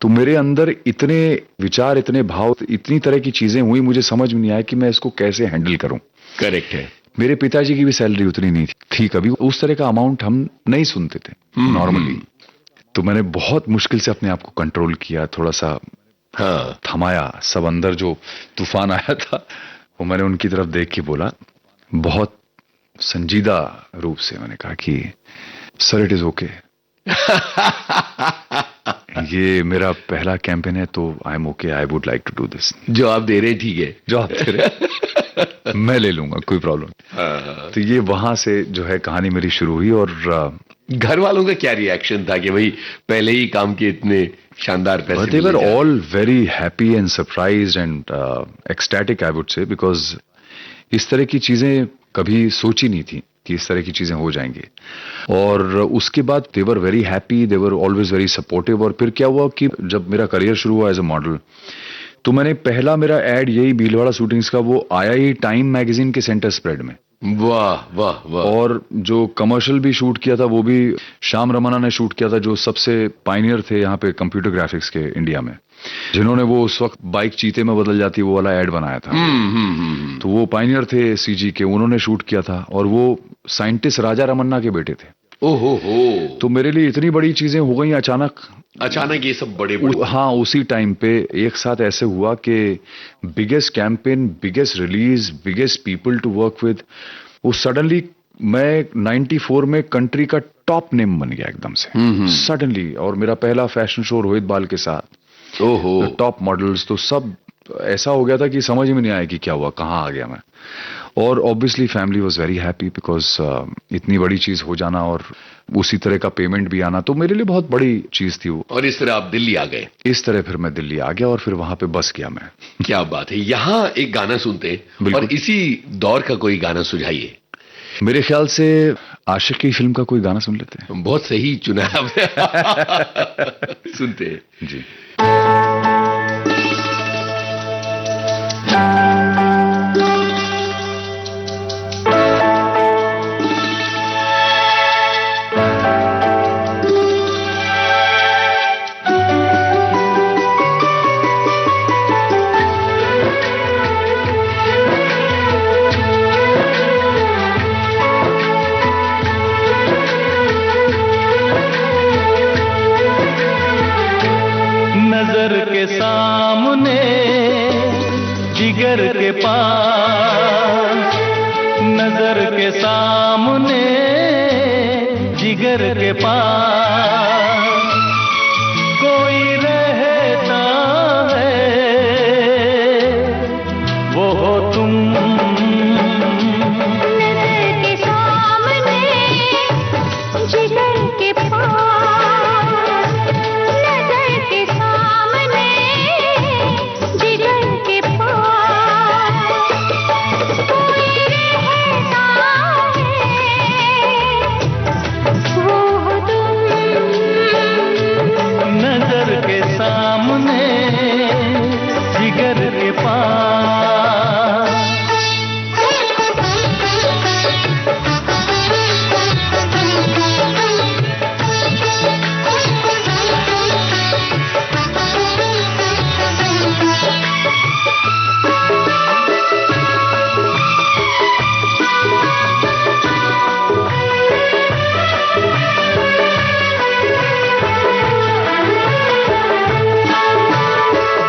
तो मेरे अंदर इतने विचार, इतने भाव, इतनी तरह की चीजें हुई, मुझे समझ में नहीं आया कि मैं इसको कैसे हैंडल करूं। करेक्ट है। मेरे पिताजी की भी सैलरी उतनी नहीं थी, कभी उस तरह का अमाउंट हम नहीं सुनते थे नॉर्मली। तो मैंने बहुत मुश्किल से अपने आप को कंट्रोल किया, थोड़ा सा थमाया। सब अंदर जो तूफान आया था वो मैंने उनकी तरफ देख के बोला, बहुत संजीदा रूप से मैंने कहा कि सर इट इज ओके, ये मेरा पहला कैंपेन है, तो I am okay, I would like to do this. जो आप दे रहे हैं ठीक है, जो आप दे रहे मैं ले लूंगा, कोई प्रॉब्लम। तो ये वहां से जो है कहानी मेरी शुरू हुई। और घर वालों का क्या रिएक्शन था कि भाई पहले ही काम के इतने शानदार पैसे? They were all very happy and surprised and ecstatic, I would say, because इस तरह की चीजें कभी सोची नहीं थी कि इस तरह की चीजें हो जाएंगी। और उसके बाद they were very happy, they were always very supportive। और फिर क्या हुआ कि जब मेरा करियर शुरू हुआ एज अ मॉडल, तो मैंने पहला मेरा एड यही भीलवाड़ा शूटिंग्स का वो आया ही टाइम मैगजीन के सेंटर स्प्रेड में। वाह वाह वाह। और जो कमर्शियल भी शूट किया था वो भी श्याम रमन्ना ने शूट किया था, जो सबसे पायनियर थे यहाँ पे कंप्यूटर ग्राफिक्स के इंडिया में, जिन्होंने वो उस वक्त बाइक चीते में बदल जाती वो वाला एड बनाया था। तो वो पायनियर थे सीजी के, उन्होंने शूट किया था, और वो साइंटिस्ट राजा रमन्ना के बेटे थे। ओहो हो। तो मेरे लिए इतनी बड़ी चीजें हो गई अचानक ये सब बड़े हाँ, उसी टाइम पे एक साथ ऐसे हुआ कि biggest campaign, biggest release, biggest people to work with, वो सडनली मैं 94 में कंट्री का टॉप नेम बन गया एकदम से सडनली, और मेरा पहला फैशन शो रोहित बाल के साथ, ओहो, टॉप मॉडल्स, तो सब ऐसा हो गया था कि समझ में नहीं आया कि क्या हुआ, कहाँ आ गया मैं। और obviously family was very happy because इतनी बड़ी चीज हो जाना और उसी तरह का पेमेंट भी आना, तो मेरे लिए बहुत बड़ी चीज थी वो। और इस तरह आप दिल्ली आ गए। इस तरह फिर मैं दिल्ली आ गया और फिर वहां पे बस गया मैं। क्या बात है। यहाँ एक गाना सुनते हैं और इसी दौर का कोई गाना सुझाइए। मेरे ख्याल से आशिकी फिल्म का कोई गाना सुन लेते हैं। बहुत सही चुना है आपने। सुनते हैं जी। नजर के सामने जिगर के पास, नजर के सामने जिगर के पास कोई रहता है, वो हो तुम। नजर के सामने जिगर के पास, नजर के सामने जिगर के पास कोई रहता है, वो हो तुम। नजर के सामने जिगर के पास।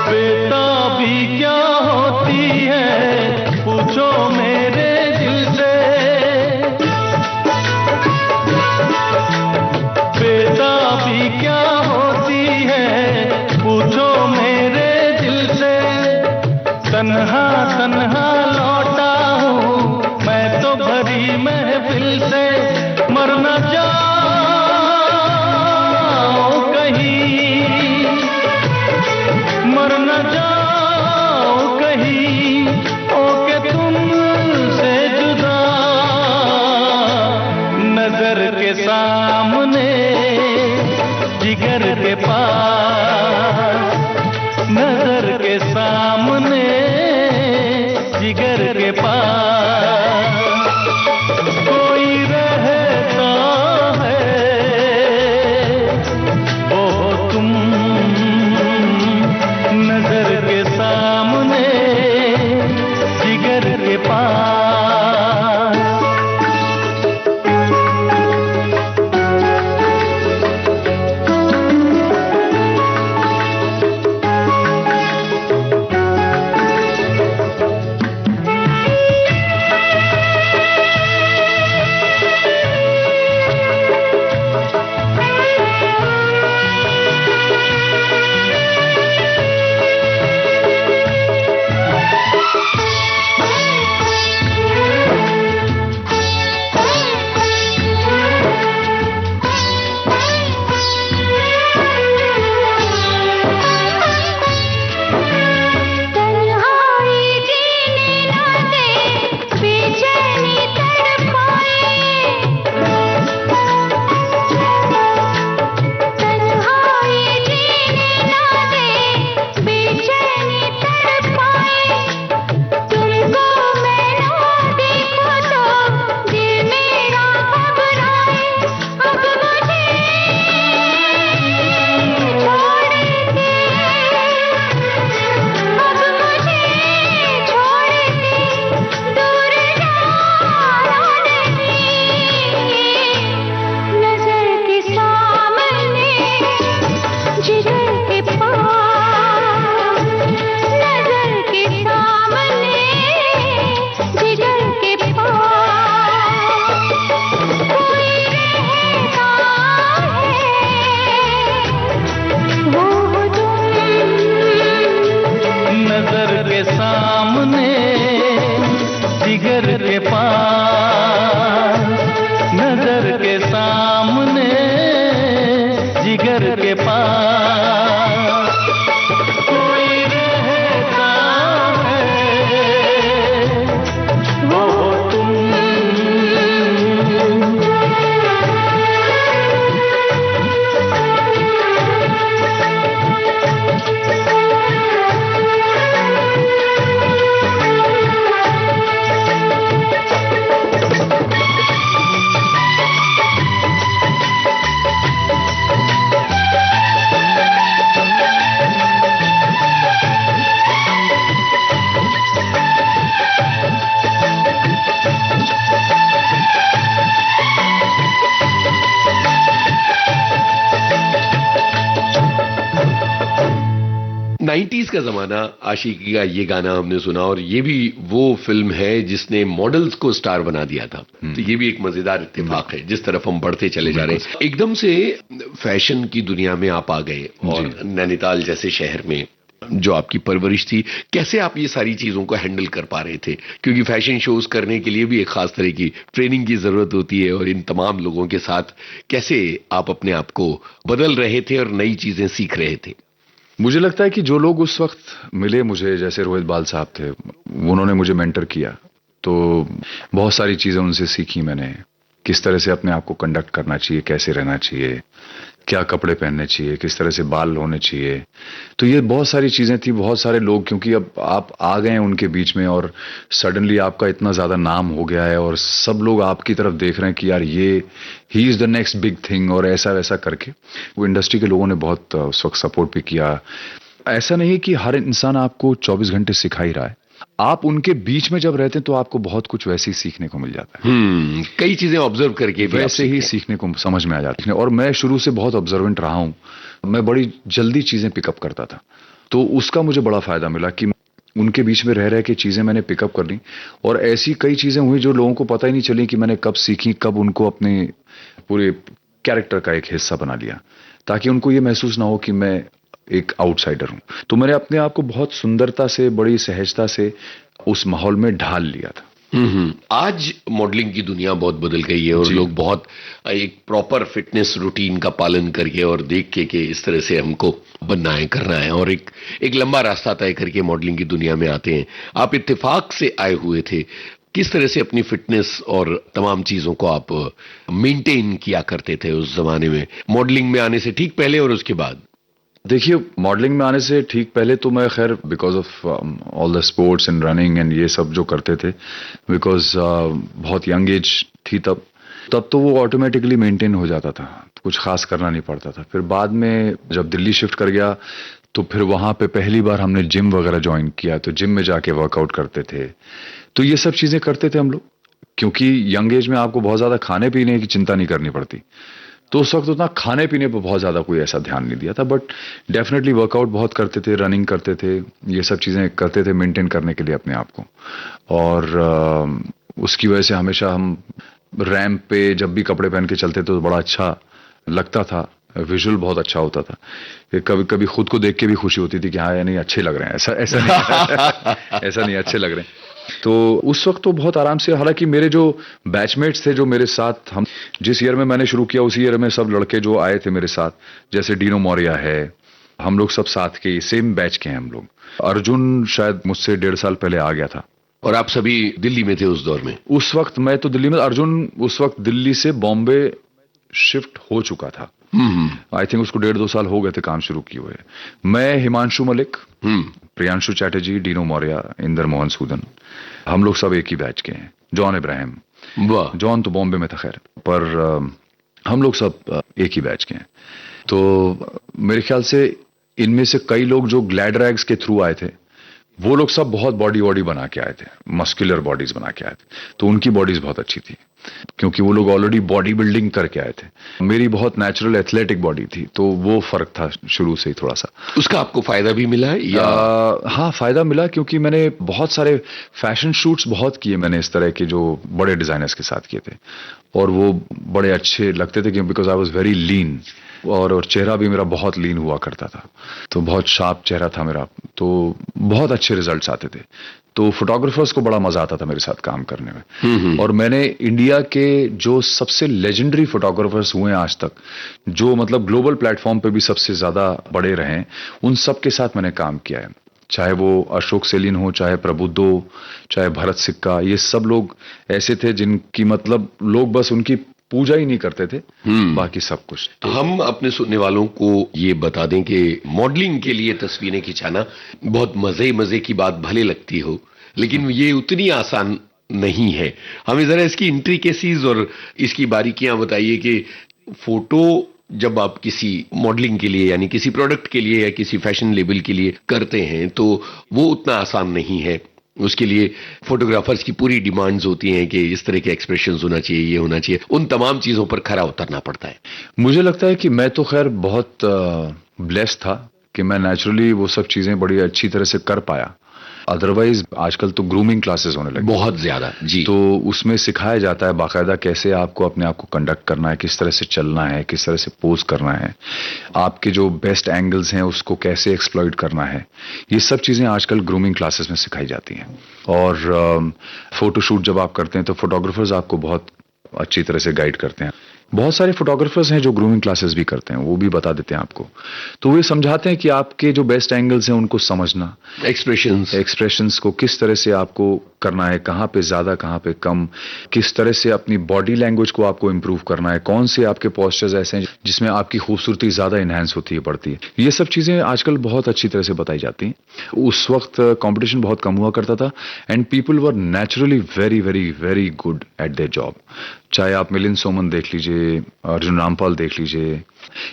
बेताबी क्या होती है पूछो मेरे दिल से, बेताबी क्या होती है पूछो मेरे दिल से। तन्हा तन्हा लौटा हूँ मैं तो भरी महफिल से, मर न जाओ कहीं, मर न जाओ कहीं, ओके तुमसे जुदा। नजर के सामने जिगर के पास, नजर के सामने जिगर के पास कोई रहता है, वो हो तुम। नजर के सामने जिगर के पास। 90s का जमाना, आशिकी का ये गाना हमने सुना और ये भी वो फिल्म है जिसने मॉडल्स को स्टार बना दिया था। तो ये भी एक मजेदार इत्तेफाक है जिस तरफ हम बढ़ते चले जा रहे हैं। एकदम से फैशन की दुनिया में आप आ गए और नैनीताल जैसे शहर में जो आपकी परवरिश थी, कैसे आप ये सारी चीजों को हैंडल कर पा रहे थे? क्योंकि फैशन शोज करने के लिए भी एक खास तरह की ट्रेनिंग की जरूरत होती है और इन तमाम लोगों के साथ कैसे आप अपने आप को बदल रहे थे और नई चीजें सीख रहे थे? मुझे लगता है कि जो लोग उस वक्त मिले मुझे, जैसे रोहित बाल साहब थे, उन्होंने मुझे मेंटर किया, तो बहुत सारी चीजें उनसे सीखी मैंने। किस तरह से अपने आप को कंडक्ट करना चाहिए, कैसे रहना चाहिए, क्या कपड़े पहनने चाहिए, किस तरह से बाल होने चाहिए। तो ये बहुत सारी चीजें थी। बहुत सारे लोग, क्योंकि अब आप आ गए हैं उनके बीच में और सडनली आपका इतना ज्यादा नाम हो गया है और सब लोग आपकी तरफ देख रहे हैं कि यार ये he is the next big thing, और ऐसा वैसा करके वो इंडस्ट्री के लोगों ने बहुत उस वक्त सपोर्ट भी किया। ऐसा नहीं कि हर इंसान आपको 24 घंटे सिखा ही रहा है, आप उनके बीच में जब रहते हैं तो आपको बहुत कुछ वैसे ही सीखने को मिल जाता है। कई चीजें ऑब्जर्व करके भी वैसे ही सीखने को समझ में आ जाती है। और मैं शुरू से बहुत ऑब्जर्वेंट रहा हूं, मैं बड़ी जल्दी चीजें पिकअप करता था, तो उसका मुझे बड़ा फायदा मिला कि उनके बीच में रह के चीजें मैंने पिकअप कर ली। और ऐसी कई चीजें हुई जो लोगों को पता ही नहीं चली कि मैंने कब सीखी, कब उनको अपने पूरे कैरेक्टर का एक हिस्सा बना लिया, ताकि उनको ये महसूस ना हो कि मैं एक आउटसाइडर हूं। तो मैंने अपने आप को बहुत सुंदरता से, बड़ी सहजता से उस माहौल में ढाल लिया था। आज मॉडलिंग की दुनिया बहुत बदल गई है और लोग बहुत एक प्रॉपर फिटनेस रूटीन का पालन करके और देख के कि इस तरह से हमको बनना है, करना है, और एक लंबा रास्ता तय करके मॉडलिंग की दुनिया में आते हैं। आप इत्तेफाक से आए हुए थे, किस तरह से अपनी फिटनेस और तमाम चीजों को आप मेंटेन किया करते थे उस जमाने में, मॉडलिंग में आने से ठीक पहले और उसके बाद? देखिए, मॉडलिंग में आने से ठीक पहले तो मैं खैर because of all the sports and running and ये सब जो करते थे, बिकॉज बहुत यंग एज थी तब तो वो ऑटोमेटिकली मेंटेन हो जाता था, कुछ खास करना नहीं पड़ता था। फिर बाद में जब दिल्ली शिफ्ट कर गया तो फिर वहां पे पहली बार हमने जिम वगैरह ज्वाइन किया, तो जिम में जाके वर्कआउट करते थे। तो ये सब चीजें करते थे हम लोग, क्योंकि यंग एज में आपको बहुत ज्यादा खाने पीने की चिंता नहीं करनी पड़ती, तो उस वक्त उतना खाने पीने पर बहुत ज्यादा कोई ऐसा ध्यान नहीं दिया था। बट डेफिनेटली वर्कआउट बहुत करते थे, रनिंग करते थे, ये सब चीजें करते थे मेंटेन करने के लिए अपने आप को। और उसकी वजह से हमेशा हम रैंप पे जब भी कपड़े पहन के चलते थे तो बड़ा अच्छा लगता था, विजुअल बहुत अच्छा होता था। कभी कभी खुद को देख के भी खुशी होती थी कि हाँ नहीं अच्छे लग रहे हैं, ऐसा नहीं ऐसा नहीं, अच्छे लग रहे हैं। तो उस वक्त तो बहुत आराम से, हालांकि मेरे जो बैचमेट्स थे जो मेरे साथ, हम जिस ईयर में मैंने शुरू किया उसी ईयर में सब लड़के जो आए थे मेरे साथ, जैसे डीनो मौर्या है, हम लोग सब साथ के सेम बैच के हैं हम लोग। अर्जुन शायद मुझसे 1.5 साल पहले आ गया था। और आप सभी दिल्ली में थे उस दौर में? उस वक्त मैं तो दिल्ली में, अर्जुन उस वक्त दिल्ली से बॉम्बे शिफ्ट हो चुका था। आई थिंक उसको 1.5-2 साल हो गए थे काम शुरू किए हुए। मैं, हिमांशु मलिक, प्रियांशु चैटर्जी, डीनो मौर्या, इंदर मोहन सूदन, हम लोग सब एक ही बैच के हैं। जॉन इब्राहिम, जॉन तो बॉम्बे में था खैर, पर हम लोग सब एक ही बैच के हैं। तो मेरे ख्याल से इनमें से कई लोग जो ग्लैड रैग्स के थ्रू आए थे, वो लोग सब बहुत बॉडी बना के आए थे, मस्कुलर बॉडीज बना के आए थे, तो उनकी बॉडीज बहुत अच्छी थी क्योंकि वो लोग ऑलरेडी बॉडी बिल्डिंग करके आए थे। मेरी बहुत नेचुरल एथलेटिक बॉडी थी, तो वो फर्क था शुरू से ही थोड़ा सा। उसका आपको फायदा भी मिला है या? हाँ, फायदा मिला, क्योंकि मैंने बहुत सारे फैशन शूट्स बहुत किए मैंने इस तरह के जो बड़े डिजाइनर्स के साथ किए थे, और वो बड़े अच्छे लगते थे because I was very lean, और चेहरा भी मेरा बहुत लीन हुआ करता था, तो बहुत शार्प चेहरा था मेरा, तो बहुत अच्छे रिजल्ट्स आते थे। तो फोटोग्राफर्स को बड़ा मजा आता था मेरे साथ काम करने में। और मैंने इंडिया के जो सबसे लेजेंडरी फोटोग्राफर्स हुए हैं आज तक, जो मतलब ग्लोबल प्लेटफॉर्म पे भी सबसे ज्यादा बड़े रहे, उन सब के साथ मैंने काम किया है। चाहे वो अशोक सेलिन हो, चाहे प्रबुद्धो, चाहे भरत सिक्का, ये सब लोग ऐसे थे जिनकी मतलब लोग बस उनकी पूजा ही नहीं करते थे, बाकी सब कुछ। तो हम अपने सुनने वालों को ये बता दें कि मॉडलिंग के लिए तस्वीरें खिंचाना बहुत मजे की बात भले लगती हो, लेकिन ये उतनी आसान नहीं है। हमें जरा इसकी इंट्रिकेसीज और इसकी बारीकियां बताइए कि फोटो जब आप किसी मॉडलिंग के लिए यानी किसी प्रोडक्ट के लिए या किसी फैशन लेबल के लिए करते हैं तो वो उतना आसान नहीं है। उसके लिए फोटोग्राफर्स की पूरी डिमांड्स होती हैं कि इस तरह के एक्सप्रेशंस होना चाहिए, ये होना चाहिए, उन तमाम चीजों पर खरा उतरना पड़ता है। मुझे लगता है कि मैं तो खैर बहुत ब्लेस्ड था कि मैं नेचुरली वो सब चीजें बड़ी अच्छी तरह से कर पाया। अदरवाइज आजकल तो ग्रूमिंग क्लासेस होने लगे बहुत ज्यादा जी। तो उसमें सिखाया जाता है बाकायदा कैसे आपको अपने आप को कंडक्ट करना है, किस तरह से चलना है, किस तरह से पोज करना है, आपके जो बेस्ट एंगल्स हैं उसको कैसे एक्सप्लॉइट करना है। ये सब चीजें आजकल ग्रूमिंग क्लासेस में सिखाई जाती हैं। और फोटोशूट जब आप करते हैं तो फोटोग्राफर्स आपको बहुत अच्छी तरह से गाइड करते हैं। बहुत सारे फोटोग्राफर्स हैं जो ग्रूमिंग क्लासेस भी करते हैं, वो भी बता देते हैं आपको। तो वे समझाते हैं कि आपके जो बेस्ट एंगल्स हैं उनको समझना, एक्सप्रेशंस को किस तरह से आपको करना है, कहाँ पे ज्यादा कहाँ पे कम, किस तरह से अपनी बॉडी लैंग्वेज को आपको इंप्रूव करना है, कौन से आपके पोस्चर्स ऐसे हैं जिसमें आपकी खूबसूरती ज्यादा इनहेंस होती है, बढ़ती है। ये सब चीजें आजकल बहुत अच्छी तरह से बताई जाती हैं। उस वक्त कंपटीशन बहुत कम हुआ करता था and people were naturally very very very good at their job. चाहे आप मिलिंद सोमन देख लीजिए, अर्जुन रामपाल देख लीजिए,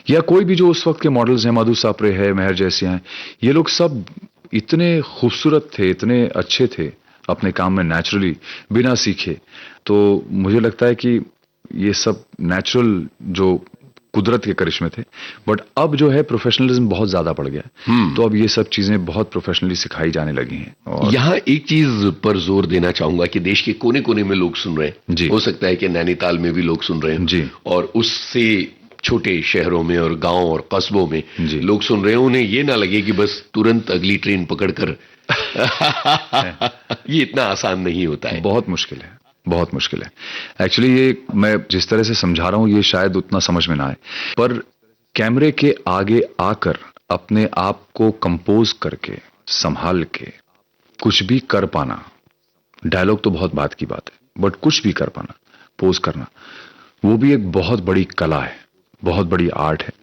या कोई भी जो उस वक्त के मॉडल्स हैं, मधु सापरे है, मेहर जैसिया हैं, ये लोग सब इतने खूबसूरत थे, इतने अच्छे थे अपने काम में नेचुरली, बिना सीखे। तो मुझे लगता है कि ये सब नेचुरल जो कुदरत के करिश्मे थे। बट अब जो है प्रोफेशनलिज्म बहुत ज्यादा बढ़ गया है, तो अब ये सब चीजें बहुत प्रोफेशनली सिखाई जाने लगी हैं। और यहाँ एक चीज पर जोर देना चाहूंगा कि देश के कोने कोने में लोग सुन रहे हैं जी। हो सकता है कि नैनीताल में भी लोग सुन रहे हैं जी। और उससे छोटे शहरों में और गांव और कस्बों में जी। लोग सुन रहे हैं। उन्हें ये ना लगे कि बस तुरंत अगली ट्रेन पकड़कर ये इतना आसान नहीं होता है, बहुत मुश्किल है, बहुत मुश्किल है। एक्चुअली ये मैं जिस तरह से समझा रहा हूं ये शायद उतना समझ में ना आए, पर कैमरे के आगे आकर अपने आप को कंपोज करके, संभाल के कुछ भी कर पाना, डायलॉग तो बहुत बात की बात है, बट कुछ भी कर पाना, पोज करना, वो भी एक बहुत बड़ी कला है, बहुत बड़ी आर्ट है।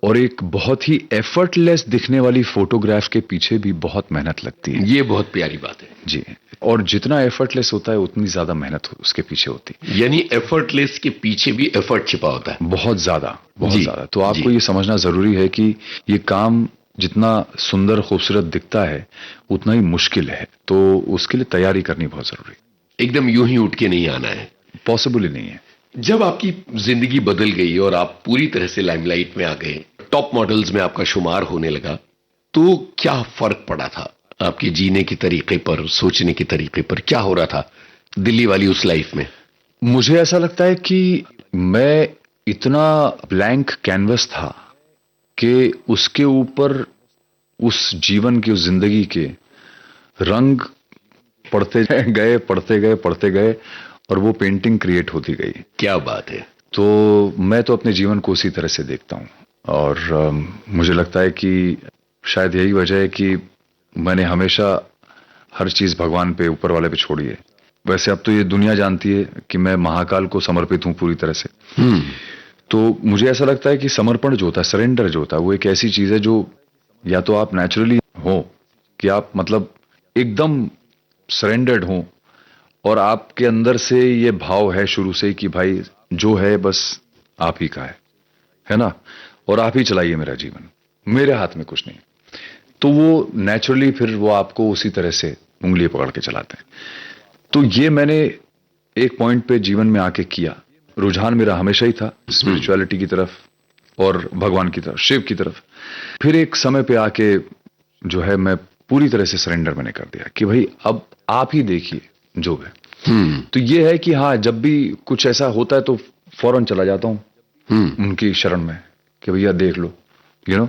और एक बहुत ही एफर्टलेस दिखने वाली फोटोग्राफ के पीछे भी बहुत मेहनत लगती है। ये बहुत प्यारी बात है जी। और जितना एफर्टलेस होता है उतनी ज्यादा मेहनत उसके पीछे होती है। यानी एफर्टलेस के पीछे भी एफर्ट छिपा होता है, बहुत ज्यादा, बहुत जी, ज्यादा। तो आपको जी। ये समझना जरूरी है कि ये काम जितना सुंदर खूबसूरत दिखता है उतना ही मुश्किल है, तो उसके लिए तैयारी करनी बहुत जरूरी है। एकदम यूं ही उठ के नहीं आना है, पॉसिबल ही नहीं है। जब आपकी जिंदगी बदल गई और आप पूरी तरह से लाइमलाइट में आ गए, टॉप मॉडल्स में आपका शुमार होने लगा, तो क्या फर्क पड़ा था आपके जीने के तरीके पर, सोचने के तरीके पर? क्या हो रहा था दिल्ली वाली उस लाइफ में? मुझे ऐसा लगता है कि मैं इतना ब्लैंक कैनवस था कि उसके ऊपर उस जीवन की, उस जिंदगी के रंग पड़ते गए, पड़ते गए, पड़ते गए, और वो पेंटिंग क्रिएट होती गई। क्या बात है। तो मैं तो अपने जीवन को उसी तरह से देखता हूं। और मुझे लगता है कि शायद यही वजह है कि मैंने हमेशा हर चीज भगवान पे, ऊपर वाले पे छोड़ी है। वैसे अब तो ये दुनिया जानती है कि मैं महाकाल को समर्पित हूं पूरी तरह से। तो मुझे ऐसा लगता है कि समर्पण जो होता है, सरेंडर जो होता है, वो एक ऐसी चीज है जो या तो आप नेचुरली हो कि आप मतलब एकदम सरेंडर्ड हो और आपके अंदर से ये भाव है शुरू से कि भाई जो है बस आप ही का है ना, और आप ही चलाइए मेरा जीवन, मेरे हाथ में कुछ नहीं। तो वो नेचुरली फिर वो आपको उसी तरह से उंगली पकड़ के चलाते हैं। तो ये मैंने एक पॉइंट पे जीवन में आके किया। रुझान मेरा हमेशा ही था स्पिरिचुअलिटी की तरफ और भगवान की तरफ, शिव की तरफ। फिर एक समय पे आके जो है मैं पूरी तरह से सरेंडर मैंने कर दिया कि भाई अब आप ही देखिए जो है। तो ये है कि हाँ, जब भी कुछ ऐसा होता है तो फौरन चला जाता हूं उनकी शरण में कि भैया देख लो, यू नो।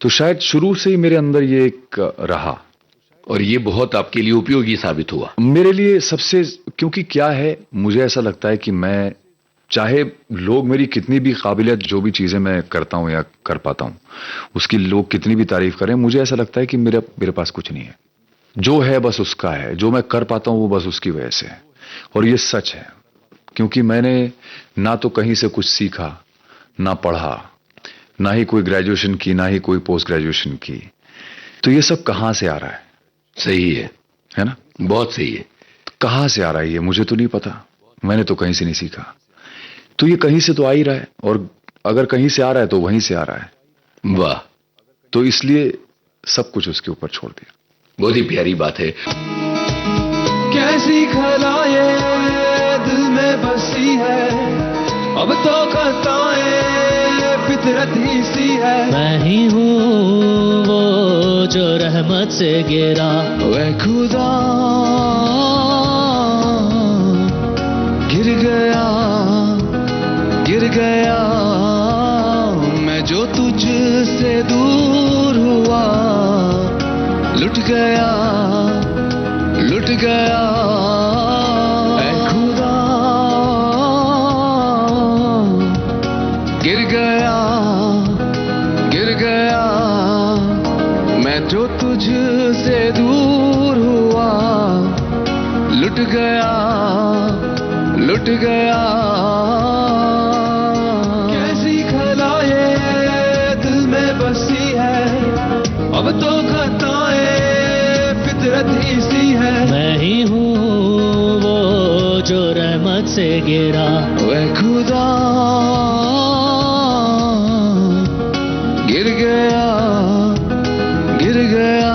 तो शायद शुरू से ही मेरे अंदर ये एक रहा और ये बहुत आपके लिए उपयोगी साबित हुआ। मेरे लिए सबसे, क्योंकि क्या है, मुझे ऐसा लगता है कि मैं चाहे लोग मेरी कितनी भी काबिलियत, जो भी चीजें मैं करता हूं या कर पाता हूं, उसकी लोग कितनी भी तारीफ करें, मुझे ऐसा लगता है कि मेरे पास कुछ नहीं है। जो है बस उसका है, जो मैं कर पाता हूं वो बस उसकी वजह से है। और ये सच है, क्योंकि मैंने ना तो कहीं से कुछ सीखा, ना पढ़ा, ना ही कोई ग्रेजुएशन की, ना ही कोई पोस्ट ग्रेजुएशन की। तो ये सब कहां से आ रहा है? सही है ना? बहुत सही है। कहां से आ रहा है ये मुझे तो नहीं पता, मैंने तो कहीं से नहीं सीखा। तो ये कहीं से तो आ ही रहा है, और अगर कहीं से आ रहा है तो वहीं से आ रहा है। वाह। तो इसलिए सब कुछ उसके ऊपर छोड़ दिया। बहुत ही प्यारी बात है। कैसी खलाए दिल में बसी है, अब तो खताएं फितरत ही सी है। मैं ही हूँ वो जो रहमत से गिरा। वह खुदा गिर गया, गिर गया मैं जो तुझसे दूर हुआ। लुट गया, लुट गया ऐ खुदा। गिर गया, गिर गया मैं जो तुझसे दूर हुआ। लुट गया, लुट गया। कैसी खला ये दिल में बसी है, अब तो खताएं फितरत ही सी है। मैं ही हूँ वो जो रहमत से गिरा। वह खुदा गिर गया, गिर गया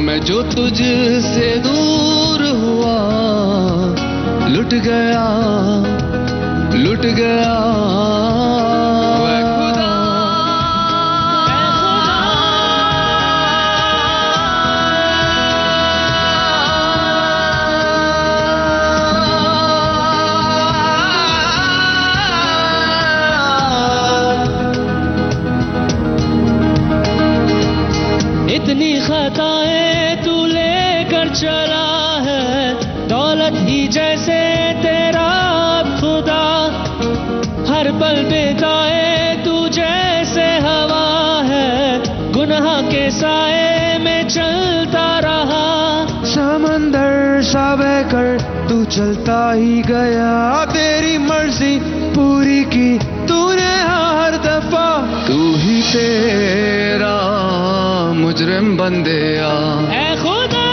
मैं जो तुझसे दूर हुआ। लुट गया, लुट गया वह खुदा। इतनी खताएं तू लेकर चला है, दौलत ही जैसे तेरा अब खुदा। हर पल बिताए तू जैसे हवा है, गुनाह के साए में चलता रहा। समंदर सा बहकर तू चलता ही गया। तेरी मर्जी पूरी की तूने हर दफा। तू ही तेरा मुजरिम बंदेया। ऐ खुदा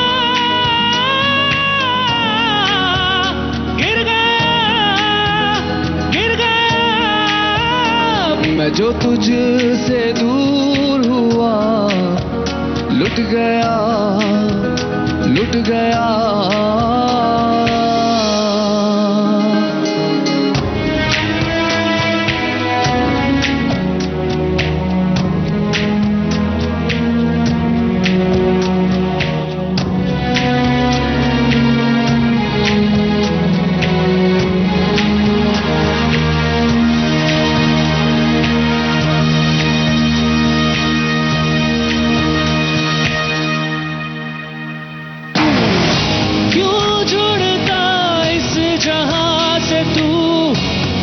गिर गया, गिर गया मैं जो तुझसे दूर हुआ। लुट गया, लुट गया।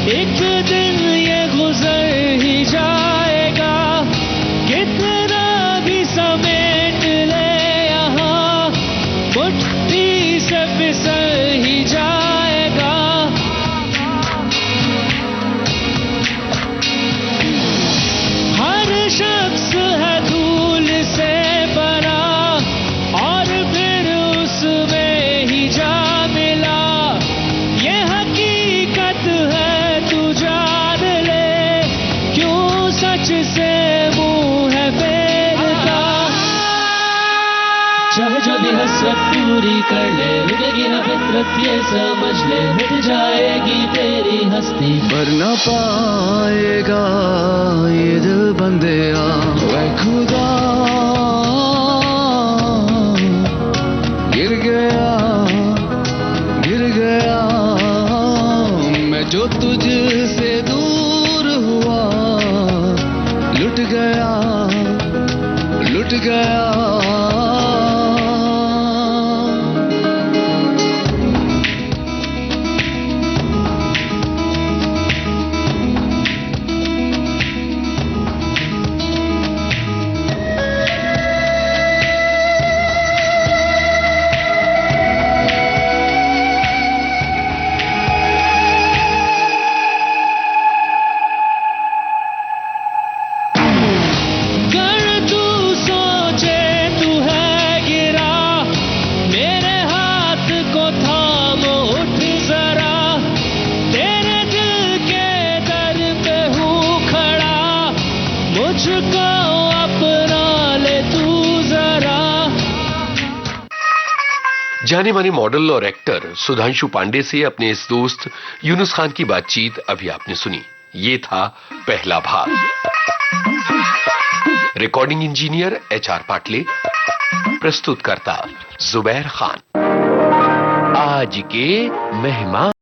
एक दिन ये गुजर ही जाएगा। कितना भी समेट ले यहाँ, मुट्ठी से फिसल ही जाएगा। हर शख्स है धूल से बना और फिर उसमें ही जा मिला। ये हकीकत है तू जान ले, क्यों सच से मुंह है फेरता। चाहे जो भी हसरत पूरी कर ले, मिटेगी ना फितरत ये समझ ले। मिट जाएगी तेरी हस्ती, भर न पाएगा ये दिल बंदेया। वह खुदा गिर गया, गिर गया मैं जो तुझसे दूर हुआ। लुट गया, लुट गया। जाने माने मॉडल और एक्टर सुधांशु पांडे से अपने इस दोस्त यूनुस खान की बातचीत अभी आपने सुनी। ये था पहला भाग। रिकॉर्डिंग इंजीनियर HR पाटले, प्रस्तुतकर्ता जुबैर खान। आज के मेहमान।